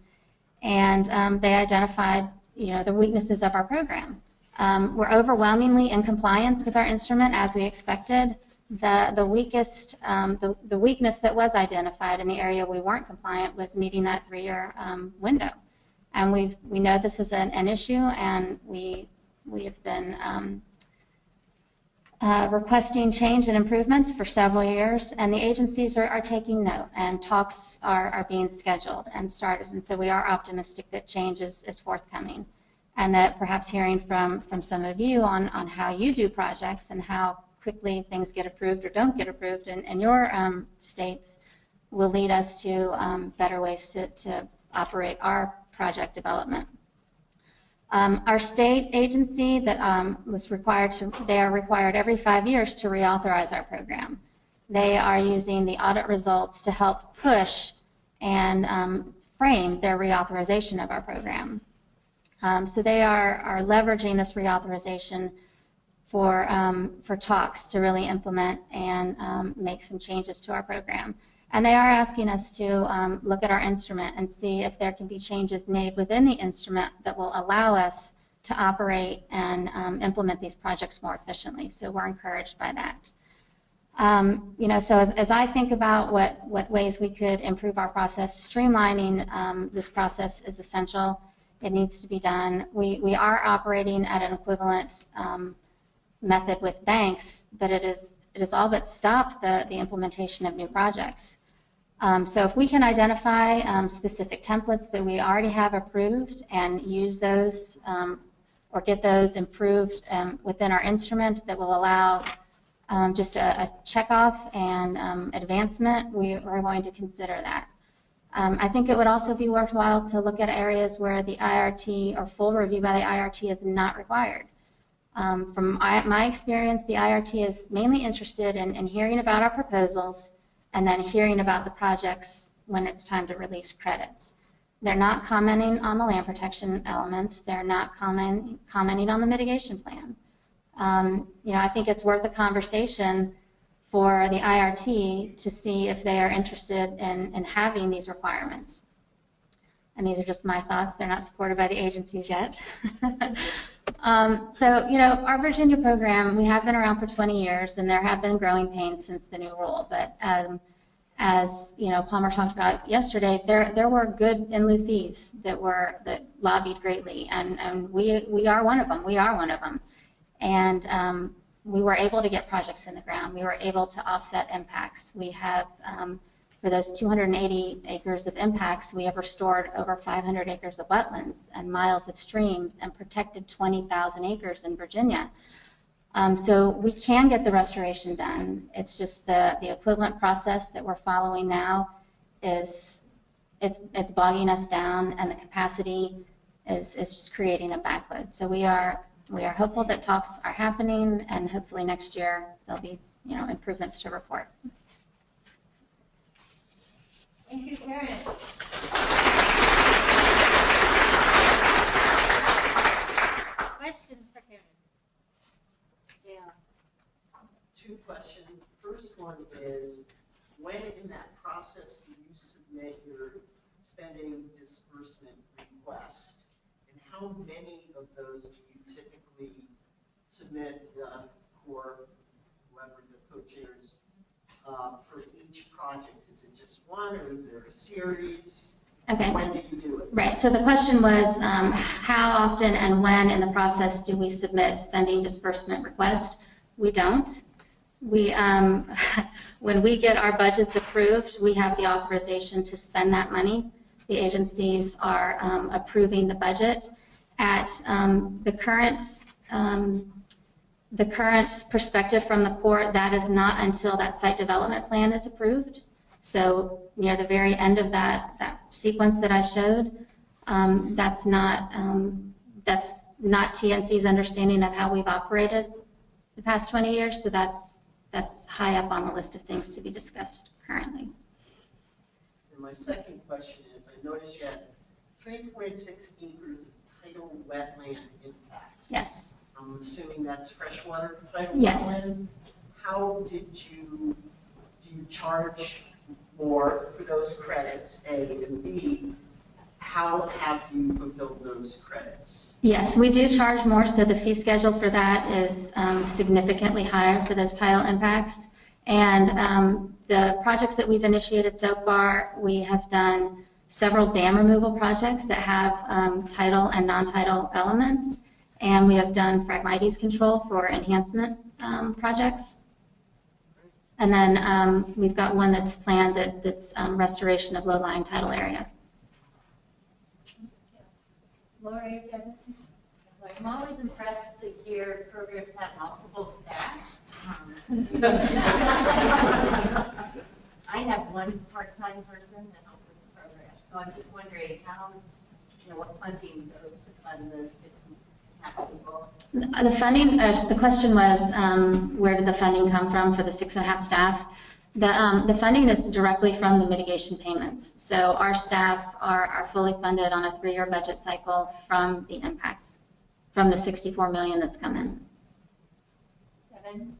And they identified, the weaknesses of our program. We're overwhelmingly in compliance with our instrument as we expected. The weakness that was identified in the area we weren't compliant was meeting that 3-year window. And we know this is an issue, and we have been requesting change and improvements for several years, and the agencies are taking note, and talks are being scheduled and started. And so we are optimistic that change is forthcoming, and that perhaps hearing from some of you on how you do projects and how quickly things get approved or don't get approved in your states will lead us to better ways to operate our project development. Our state agency that they are required every 5 years to reauthorize our program. They are using the audit results to help push and frame their reauthorization of our program. So they are leveraging this reauthorization for talks to really implement and make some changes to our program. And they are asking us to look at our instrument and see if there can be changes made within the instrument that will allow us to operate and implement these projects more efficiently. So we're encouraged by that. So as I think about what ways we could improve our process, streamlining this process is essential. It needs to be done. We are operating at an equivalent method with banks, but it is all but stopped the implementation of new projects. So if we can identify specific templates that we already have approved and use those or get those improved within our instrument that will allow just a checkoff and advancement, we're going to consider that. I think it would also be worthwhile to look at areas where the IRT or full review by the IRT is not required. From my experience, the IRT is mainly interested in hearing about our proposals and then hearing about the projects when it's time to release credits. They're not commenting on the land protection elements. They're not commenting on the mitigation plan. I think it's worth a conversation for the IRT to see if they are interested in having these requirements. And these are just my thoughts. They're not supported by the agencies yet. Our Virginia program, we have been around for 20 years, and there have been growing pains since the new rule. But as Palmer talked about yesterday, there were good in lieu fees that lobbied greatly, and we are one of them. We are one of them, and we were able to get projects in the ground. We were able to offset impacts. We have, for those 280 acres of impacts, we have restored over 500 acres of wetlands and miles of streams and protected 20,000 acres in Virginia. So we can get the restoration done. It's just the equivalent process that we're following now it's bogging us down, and the capacity is just creating a backload. So we are hopeful that talks are happening, and hopefully next year there'll be improvements to report. Thank you, Karen. Questions for Karen? Yeah. Two questions. First one is, when in that process do you submit your spending disbursement request? And how many of those do you typically submit for whoever the co-chairs for each project? Is it just one, or is there a series? Okay. When do you do it? Right. So the question was, how often and when in the process do we submit spending disbursement request? We don't. When we get our budgets approved, we have the authorization to spend that money. The agencies are approving the budget. At the current perspective from the court, that is not until that site development plan is approved. So near the very end of that sequence that I showed, that's not TNC's understanding of how we've operated the past 20 years. So that's high up on the list of things to be discussed currently. And my second question is, I noticed you had 3.6 acres of tidal wetland impacts. Yes. I'm assuming that's freshwater tidal Yes. wetlands. How do you charge more for those credits, A, and B, how have you fulfilled those credits? Yes, we do charge more, so the fee schedule for that is significantly higher for those tidal impacts. And the projects that we've initiated so far, we have done several dam removal projects that have tidal and non-tidal elements. And we have done Phragmites control for enhancement projects. And then we've got one that's planned that's restoration of low-lying tidal area. Lori, Devin? I'm always impressed to hear programs have multiple staff. I have one part-time person that helps with the program, so I'm just wondering how, what funding goes to fund the 6.5 people? The funding, the question was, where did the funding come from for the 6.5 staff? The funding is directly from the mitigation payments. So our staff are fully funded on a 3-year budget cycle from the impacts, from the $64 million that's come in. Devin?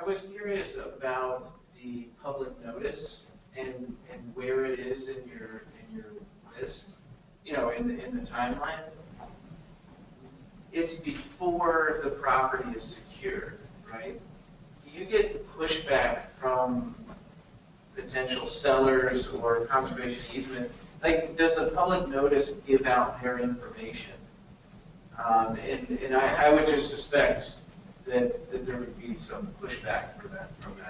I was curious about the public notice and where it is in your list, in the timeline. It's before the property is secured, right? Do you get pushback from potential sellers or conservation easement like, does the public notice give out their information? And I would just suspect that there would be some pushback from that from the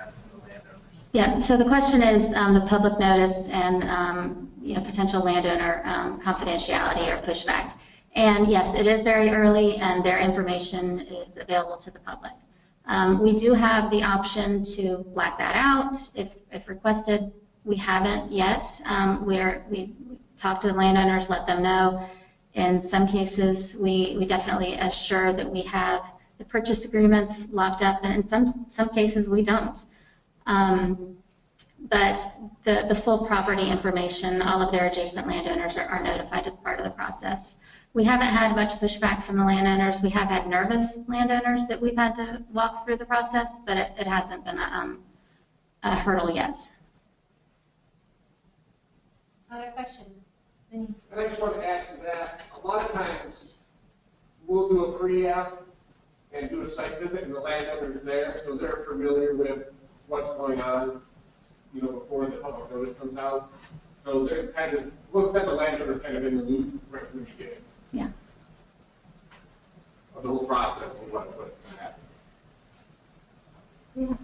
landowners. Yeah, so the question is the public notice and potential landowner confidentiality or pushback. And yes, it is very early and their information is available to the public. We do have the option to black that out if requested. We haven't yet. We talk to the landowners, let them know. In some cases, we definitely assure that we have the purchase agreements locked up, and in some cases we don't. But the full property information, all of their adjacent landowners are notified as part of the process. We haven't had much pushback from the landowners. We have had nervous landowners that we've had to walk through the process, but it hasn't been a hurdle yet. Other questions? Vinny? And I just want to add to that, a lot of times we'll do a pre-app and do a site visit and the landowner's there, so they're familiar with what's going on, before the public notice comes out. So they're kind of, most of the time the landowner's kind of in the loop right from the beginning. Yeah. Of the whole process and what's going to happen.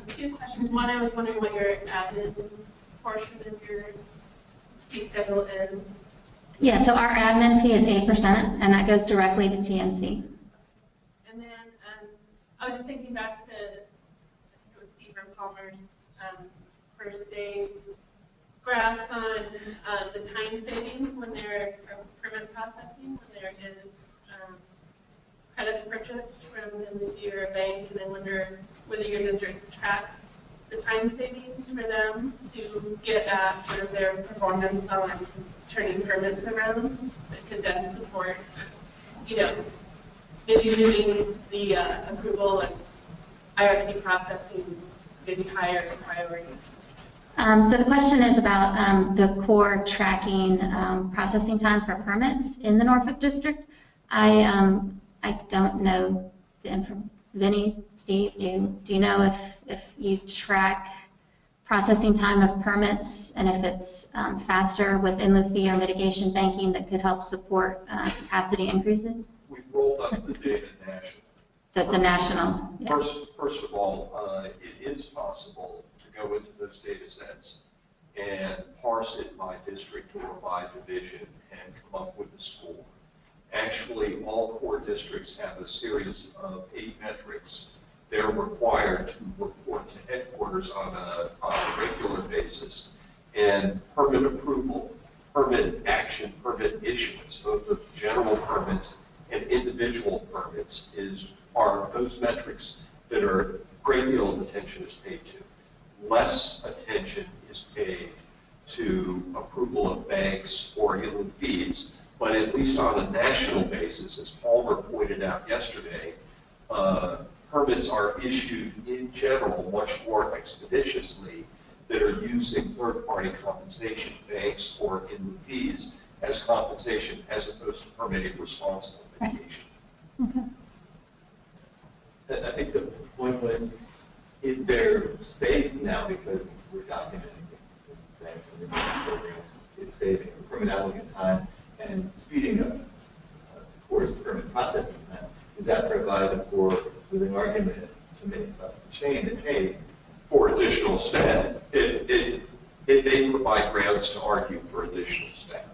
Two questions. One, I was wondering what your admin portion of your fee schedule is. Yeah, so our admin fee is 8%, and that goes directly to TNC. And then I was just thinking back to, I think it was Steve Palmer's first day graphs on the time savings when there are permit processing, when there is credits purchased from your bank, and then wonder whether your district tracks the time savings for them to get at sort of their performance on turning permits around that could then support, maybe moving the approval and IRT processing maybe higher in priority. So the question is about the core tracking processing time for permits in the Norfolk District. I don't know the information. Vinny, Steve, do you know if you track processing time of permits and if it's faster with in lieu fee or mitigation banking that could help support capacity increases? We've rolled up the data nationally. So it's a national. Yeah. First of all, it is possible to go into those data sets and parse it by district or by division and come up with a score. Actually, all core districts have a series of 8 metrics they're required to report to headquarters on a regular basis. And permit approval, permit action, permit issuance, both of general permits and individual permits are those metrics that a great deal of attention is paid to. Less attention is paid to approval of banks or in lieu fees. But at least on a national basis, as Palmer pointed out yesterday, permits are issued in general much more expeditiously that are using third-party compensation, banks or in lieu fees as compensation as opposed to permitting responsible mitigation. Okay. I think the point was, is there space now because we're documenting things that banks and individual programs is saving permit applicant time and speeding up, of course, permit processing times? Does that provide for with an argument to make a chain that, hey, For additional staff, it may provide grounds to argue for additional staff.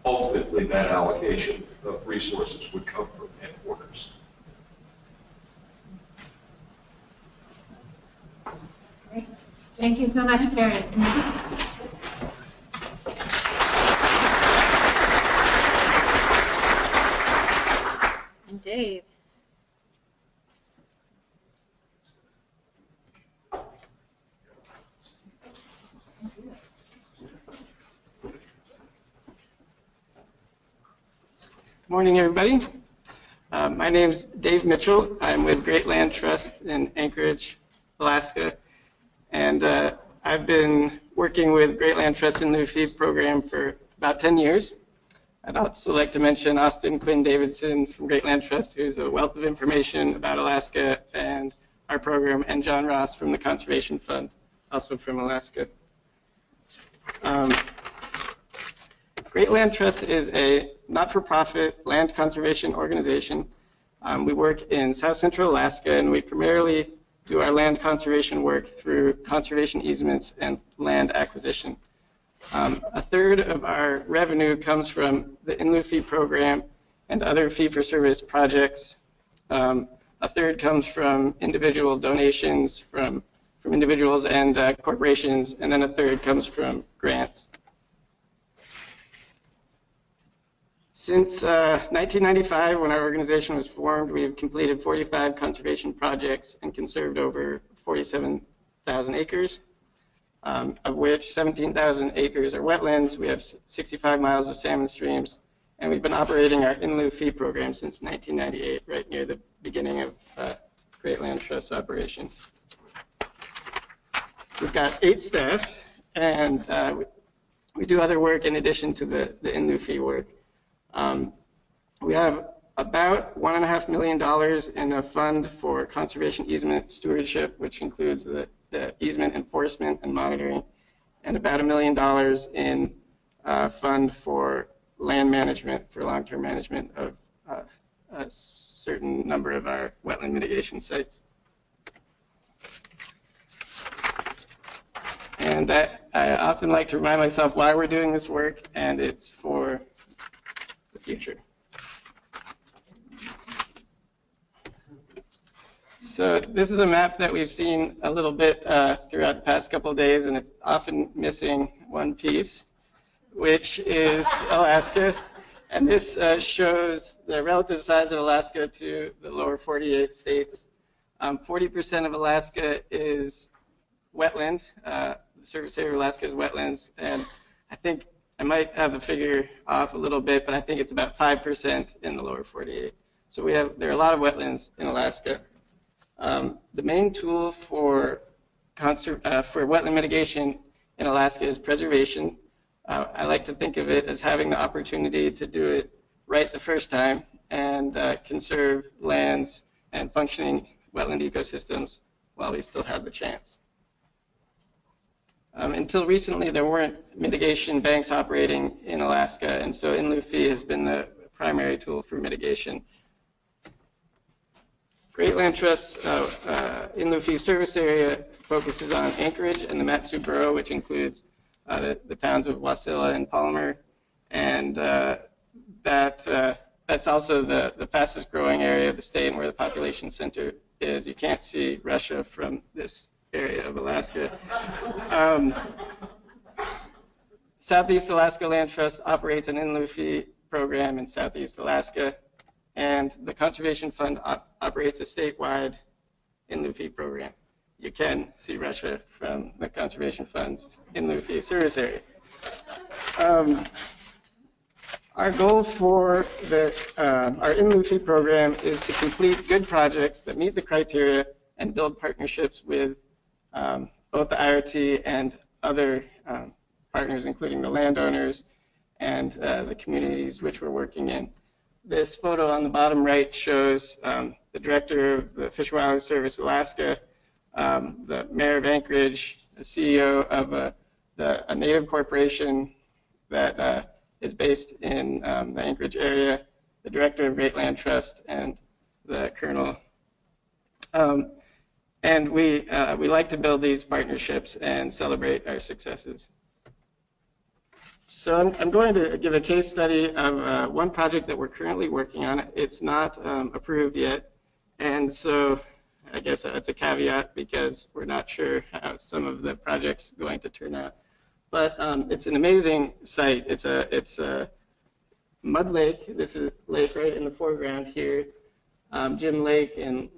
Ultimately, that allocation of resources would come from headquarters. Great. Thank you so much, Karen. Dave. Morning, everybody. My name's Dave Mitchell. I'm with Great Land Trust in Anchorage, Alaska. And I've been working with Great Land Trust in lieu fee program for about 10 years. I'd also like to mention Austin Quinn Davidson from Great Land Trust, who's a wealth of information about Alaska and our program, and John Ross from the Conservation Fund, also from Alaska. Great Land Trust is a not-for-profit land conservation organization. We work in South Central Alaska, and we primarily do our land conservation work through conservation easements and land acquisition. A third of our revenue comes from the in-lieu fee program and other fee-for-service projects. A third comes from individual donations from individuals and corporations, and then a third comes from grants. Since 1995, when our organization was formed, we have completed 45 conservation projects and conserved over 47,000 acres, of which 17,000 acres are wetlands. We have 65 miles of salmon streams, and we've been operating our in-lieu fee program since 1998, right near the beginning of Great Land Trust operation. We've got 8 staff, and we do other work in addition to the in-lieu fee work. We have about $1.5 million in a fund for conservation easement stewardship, which includes the easement enforcement and monitoring, and about $1 million in a fund for land management, for long-term management of a certain number of our wetland mitigation sites. And I often like to remind myself why we're doing this work, and it's for the future. So this is a map that we've seen a little bit throughout the past couple of days, and it's often missing one piece, which is Alaska. And this shows the relative size of Alaska to the lower 48 states. 40% of Alaska is wetland. The surface area of Alaska is wetlands, and I think I might have the figure off a little bit, but I think it's about 5% in the lower 48. So there are a lot of wetlands in Alaska. The main tool for wetland mitigation in Alaska is preservation. I like to think of it as having the opportunity to do it right the first time and conserve lands and functioning wetland ecosystems while we still have the chance. Until recently, there weren't mitigation banks operating in Alaska, and so in-lieu fee has been the primary tool for mitigation. Great Land Trust's in-lieu fee service area focuses on Anchorage and the Mat-Su Borough, which includes the towns of Wasilla and Palmer, and that's also the fastest growing area of the state and where the population center is. You can't see Russia from this area of Alaska. Southeast Alaska Land Trust operates an in-lieu fee program in Southeast Alaska, and the Conservation Fund operates a statewide in-lieu fee program. You can see Russia from the Conservation Fund's in-lieu fee service area. Our goal for our in-lieu fee program is to complete good projects that meet the criteria and build partnerships with both the IRT and other partners, including the landowners and the communities which we're working in. This photo on the bottom right shows the director of the Fish and Wildlife Service Alaska, the mayor of Anchorage, the CEO of a native corporation that is based in the Anchorage area, the director of Great Land Trust, and the colonel. And we like to build these partnerships and celebrate our successes. So I'm going to give a case study of one project that we're currently working on. It's not approved yet, and so I guess that's a caveat because we're not sure how some of the project's going to turn out. But it's an amazing site. It's a mud lake. This is a lake right in the foreground here. Jim Lake and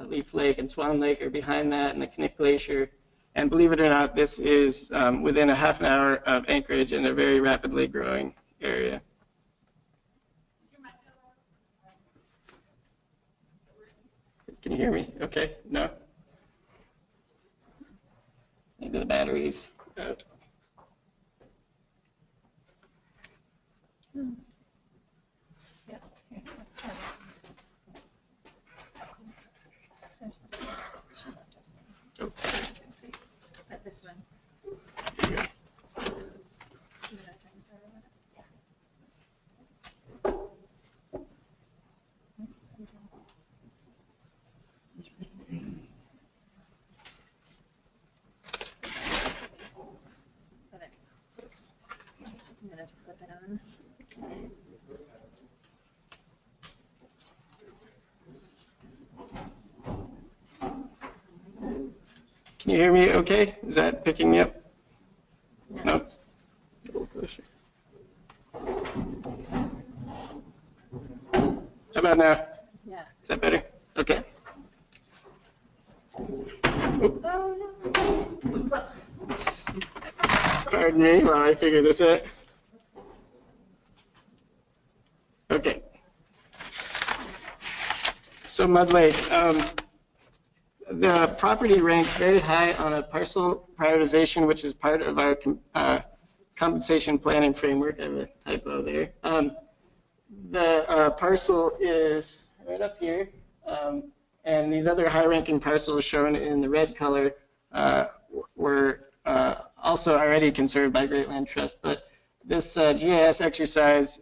Leaf Lake and Swan Lake are behind that, and the Knik Glacier. And believe it or not, this is within a half an hour of Anchorage in a very rapidly growing area. Can you hear me? Okay, no? Maybe the battery's out. Yeah, here, let's try this one. Oh. But this one. Here you go. Can you hear me okay? Is that picking me up? No? A little closer. How about now? Yeah. Is that better? Okay. Oh, no. Pardon me while I figure this out. Okay. So Mud Lake, the property ranks very high on a parcel prioritization, which is part of our compensation planning framework. I have a typo there. The parcel is right up here, and these other high-ranking parcels shown in the red color were also already conserved by Great Land Trust. But this GIS exercise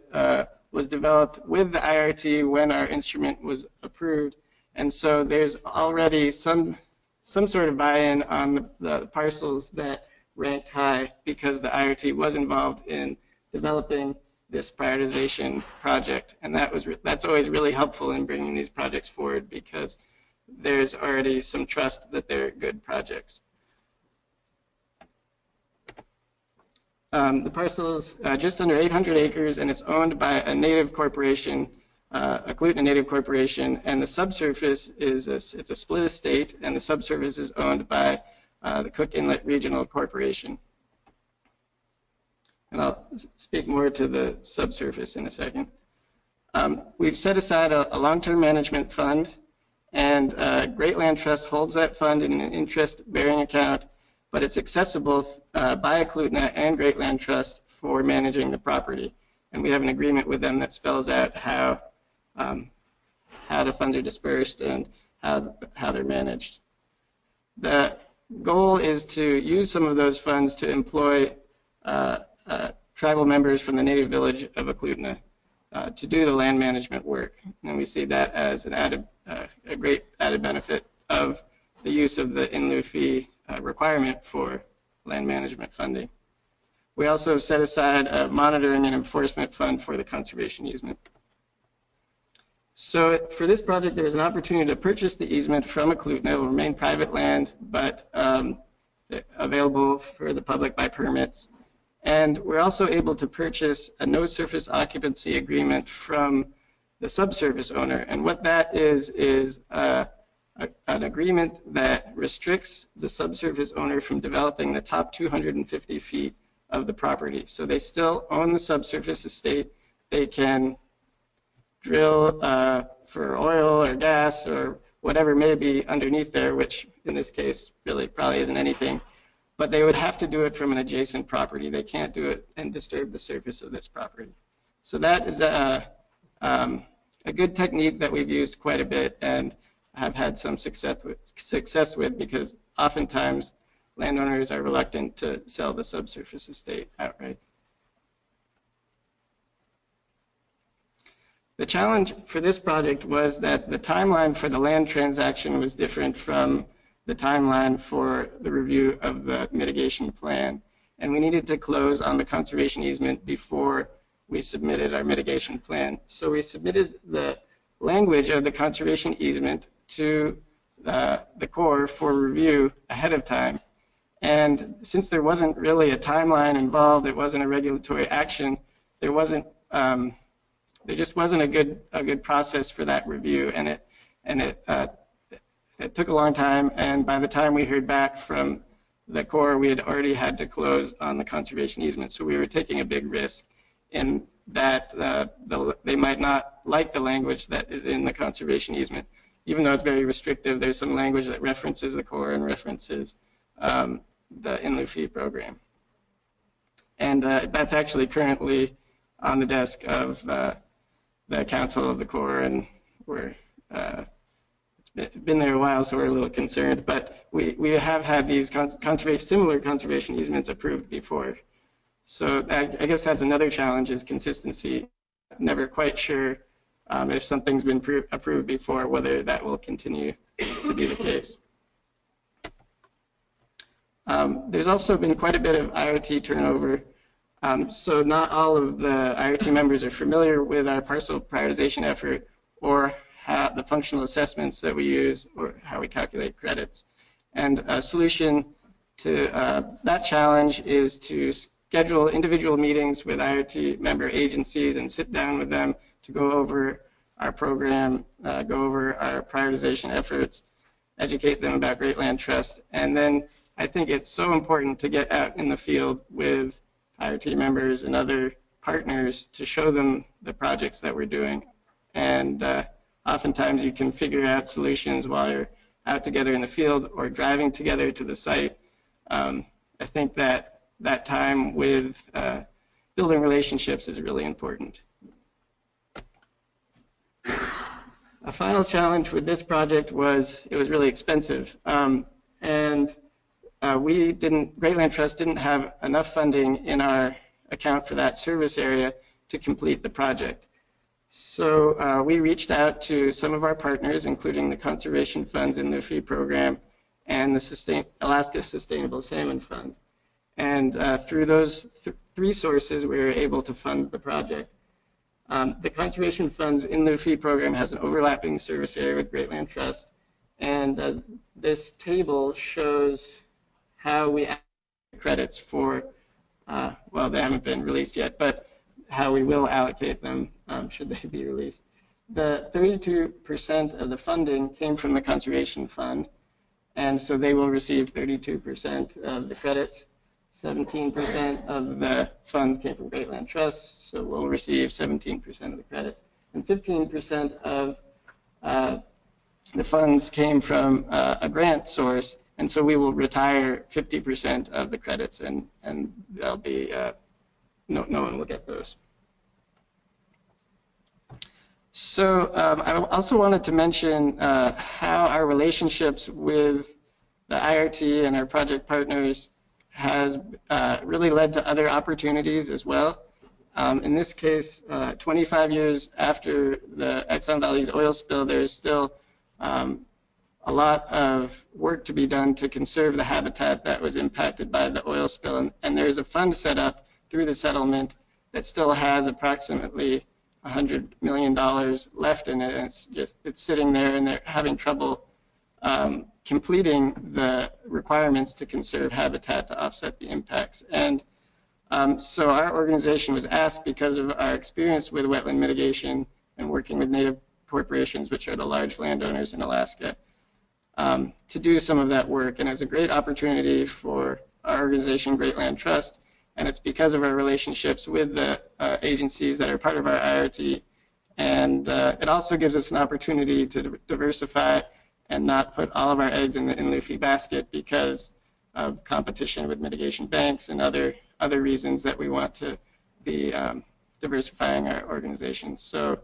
was developed with the IRT when our instrument was approved, and so there's already some sort of buy-in on the parcels that ranked high because the IRT was involved in developing this prioritization project, and that's always really helpful in bringing these projects forward because there's already some trust that they're good projects. The parcel is just under 800 acres, and it's owned by a native corporation, a Kalutna Native Corporation, and the subsurface is it's a split estate, and the subsurface is owned by the Cook Inlet Regional Corporation. And I'll speak more to the subsurface in a second. We've set aside a long-term management fund, and Great Land Trust holds that fund in an interest-bearing account, but it's accessible by Kalutna and Great Land Trust for managing the property. And we have an agreement with them that spells out how the funds are dispersed and how they're managed. The goal is to use some of those funds to employ tribal members from the native village of Kalutna to do the land management work. And we see that as a great added benefit of the use of the in lieu fee requirement for land management funding. We also set aside a monitoring and enforcement fund for the conservation easement. So for this project, there was an opportunity to purchase the easement from Kalutna. It will remain private land, but available for the public by permits. And we're also able to purchase a no surface occupancy agreement from the subsurface owner. And what that is an agreement that restricts the subsurface owner from developing the top 250 feet of the property. So they still own the subsurface estate. They can drill for oil or gas or whatever may be underneath there, which in this case really probably isn't anything. But they would have to do it from an adjacent property. They can't do it and disturb the surface of this property. So that is a good technique that we've used quite a bit and have had some success with because oftentimes landowners are reluctant to sell the subsurface estate outright. The challenge for this project was that the timeline for the land transaction was different from the timeline for the review of the mitigation plan. And we needed to close on the conservation easement before we submitted our mitigation plan. So we submitted the language of the conservation easement to the Corps for review ahead of time. And since there wasn't really a timeline involved, it wasn't a regulatory action, there just wasn't a good process for that review, and it took a long time, and by the time we heard back from the Corps, we had already had to close on the conservation easement. So we were taking a big risk in that they might not like the language that is in the conservation easement. Even though it's very restrictive, there's some language that references the Corps and references the in lieu fee program. And that's actually currently on the desk of the Council of the Corps, and it's been there a while, so we're a little concerned. But we have had these similar conservation easements approved before. So I guess that's another challenge, is consistency. Never quite sure if something's been approved before, whether that will continue to be the case. There's also been quite a bit of IRT turnover. So not all of the IRT members are familiar with our parcel prioritization effort or the functional assessments that we use or how we calculate credits. And a solution to that challenge is to schedule individual meetings with IRT member agencies and sit down with them to go over our program, go over our prioritization efforts, educate them about Great Land Trust. And then I think it's so important to get out in the field with IRT members and other partners to show them the projects that we're doing. And oftentimes you can figure out solutions while you're out together in the field or driving together to the site. I think that time with building relationships is really important. A final challenge with this project was it was really expensive. Great Land Trust didn't have enough funding in our account for that service area to complete the project. So we reached out to some of our partners, including the conservation funds in the FEE program and the Alaska Sustainable Salmon Fund. And through those three sources, we were able to fund the project. The conservation funds in the FEE program has an overlapping service area with Great Land Trust. And this table shows how we allocate credits for, well, they haven't been released yet, but how we will allocate them should they be released. The 32% of the funding came from the Conservation Fund, and so they will receive 32% of the credits. 17% of the funds came from Great Land Trust, so we'll receive 17% of the credits. And 15% of the funds came from a grant source, and so we will retire 50% of the credits, and they'll be no one will get those. So I also wanted to mention how our relationships with the IRT and our project partners has really led to other opportunities as well. In this case, 25 years after the Exxon Valdez oil spill, there's still a lot of work to be done to conserve the habitat that was impacted by the oil spill. And there's a fund set up through the settlement that still has approximately $100 million left in it. And it's sitting there, and they're having trouble completing the requirements to conserve habitat to offset the impacts. And so our organization was asked, because of our experience with wetland mitigation and working with native corporations, which are the large landowners in Alaska, to do some of that work. And it's a great opportunity for our organization, Great Land Trust, and it's because of our relationships with the agencies that are part of our IRT. And it also gives us an opportunity to diversify and not put all of our eggs in the ILF basket because of competition with mitigation banks and other reasons that we want to be diversifying our organization. So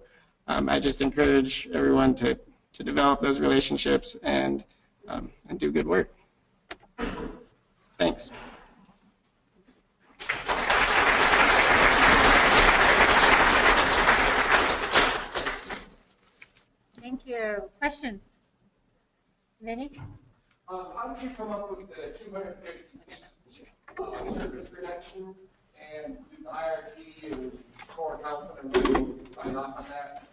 I just encourage everyone to develop those relationships and do good work. Thanks. Thank you. Questions? Vinny? How did you come up with the 250 service reduction, and the IRT and core council and sign off on that?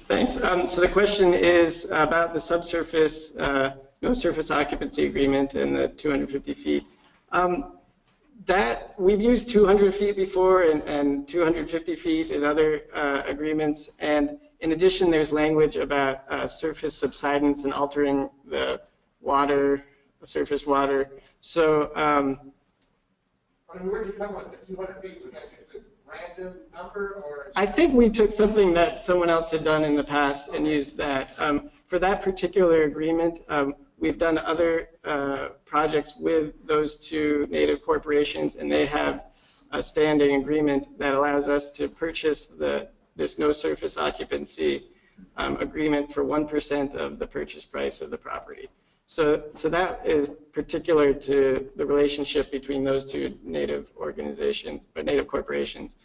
Thanks. So the question is about the subsurface, no surface occupancy agreement and the 250 feet. That we've used 200 feet before and 250 feet in other agreements. And in addition, there's language about surface subsidence and altering the water, the surface water. So, I mean, where did you come with the 200 feet? Was that just a random number, or? I think we took something that someone else had done in the past and used that. For that particular agreement, we've done other projects with those two native corporations, and they have a standing agreement that allows us to purchase this no surface occupancy agreement for 1% of the purchase price of the property. So that is particular to the relationship between those two native organizations, or native corporations.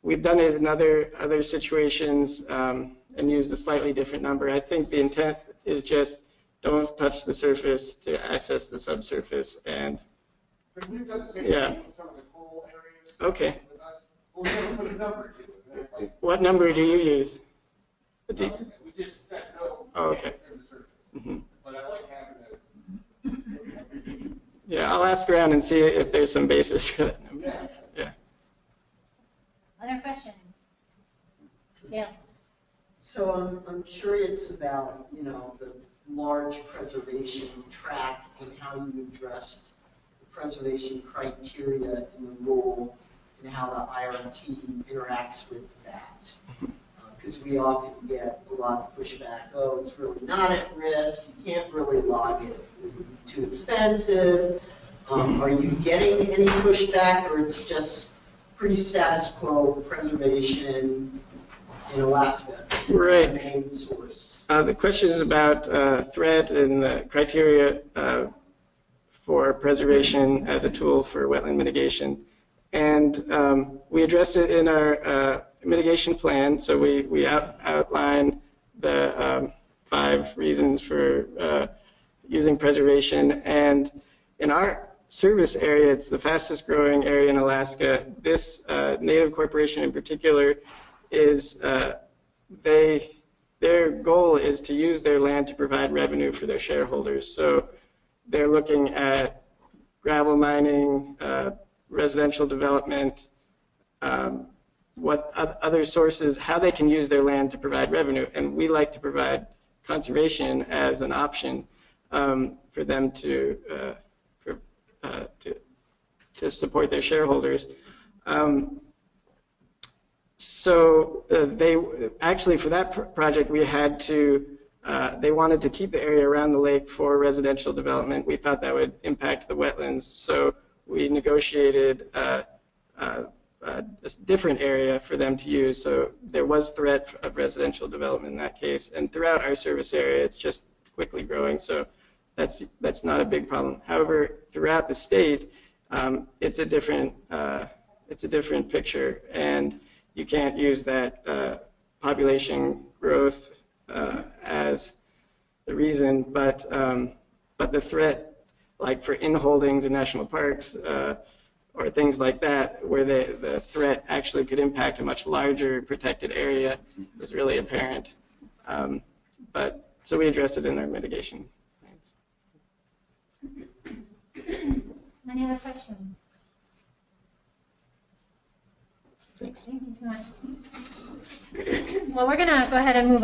We've done it in other situations and used a slightly different number. I think the intent is just don't touch the surface to access the subsurface. And We've done the same yeah. thing with some of the coal areas. Okay. Well, we never put a number to it. Like, What number do you use? we just said no. Oh, okay. Surface. Mm-hmm. But I like having a I'll ask around and see if there's some basis for that number. Yeah. Other questions? Yeah. So I'm curious about, the large preservation tract and how you addressed the preservation criteria in the rule and how the IRT interacts with that. Because we often get a lot of pushback, oh, it's really not at risk, you can't really log it, it would be too expensive. Are you getting any pushback, or it's just pretty status quo preservation in Alaska? Right. The main source. The question is about threat and the criteria for preservation as a tool for wetland mitigation. And we address it in our mitigation plan. So we outline the 5 reasons for using preservation. And in our service area, it's the fastest growing area in Alaska. This native corporation in particular is, their goal is to use their land to provide revenue for their shareholders. So they're looking at gravel mining, residential development, what other sources, how they can use their land to provide revenue. And we like to provide conservation as an option for them to support their shareholders. So they actually, for that project, we had to, they wanted to keep the area around the lake for residential development. We thought that would impact the wetlands. So we negotiated a different area for them to use. So there was threat of residential development in that case. And throughout our service area, it's just quickly growing. So that's not a big problem. However, throughout the state, it's a different picture, and you can't use that population growth as the reason. But the threat, like for inholdings in national parks or things like that, where the threat actually could impact a much larger protected area, is really apparent. So we address it in our mitigation plans. Any other questions? Thanks. Thank you so much. Well, we're going to go ahead and move on.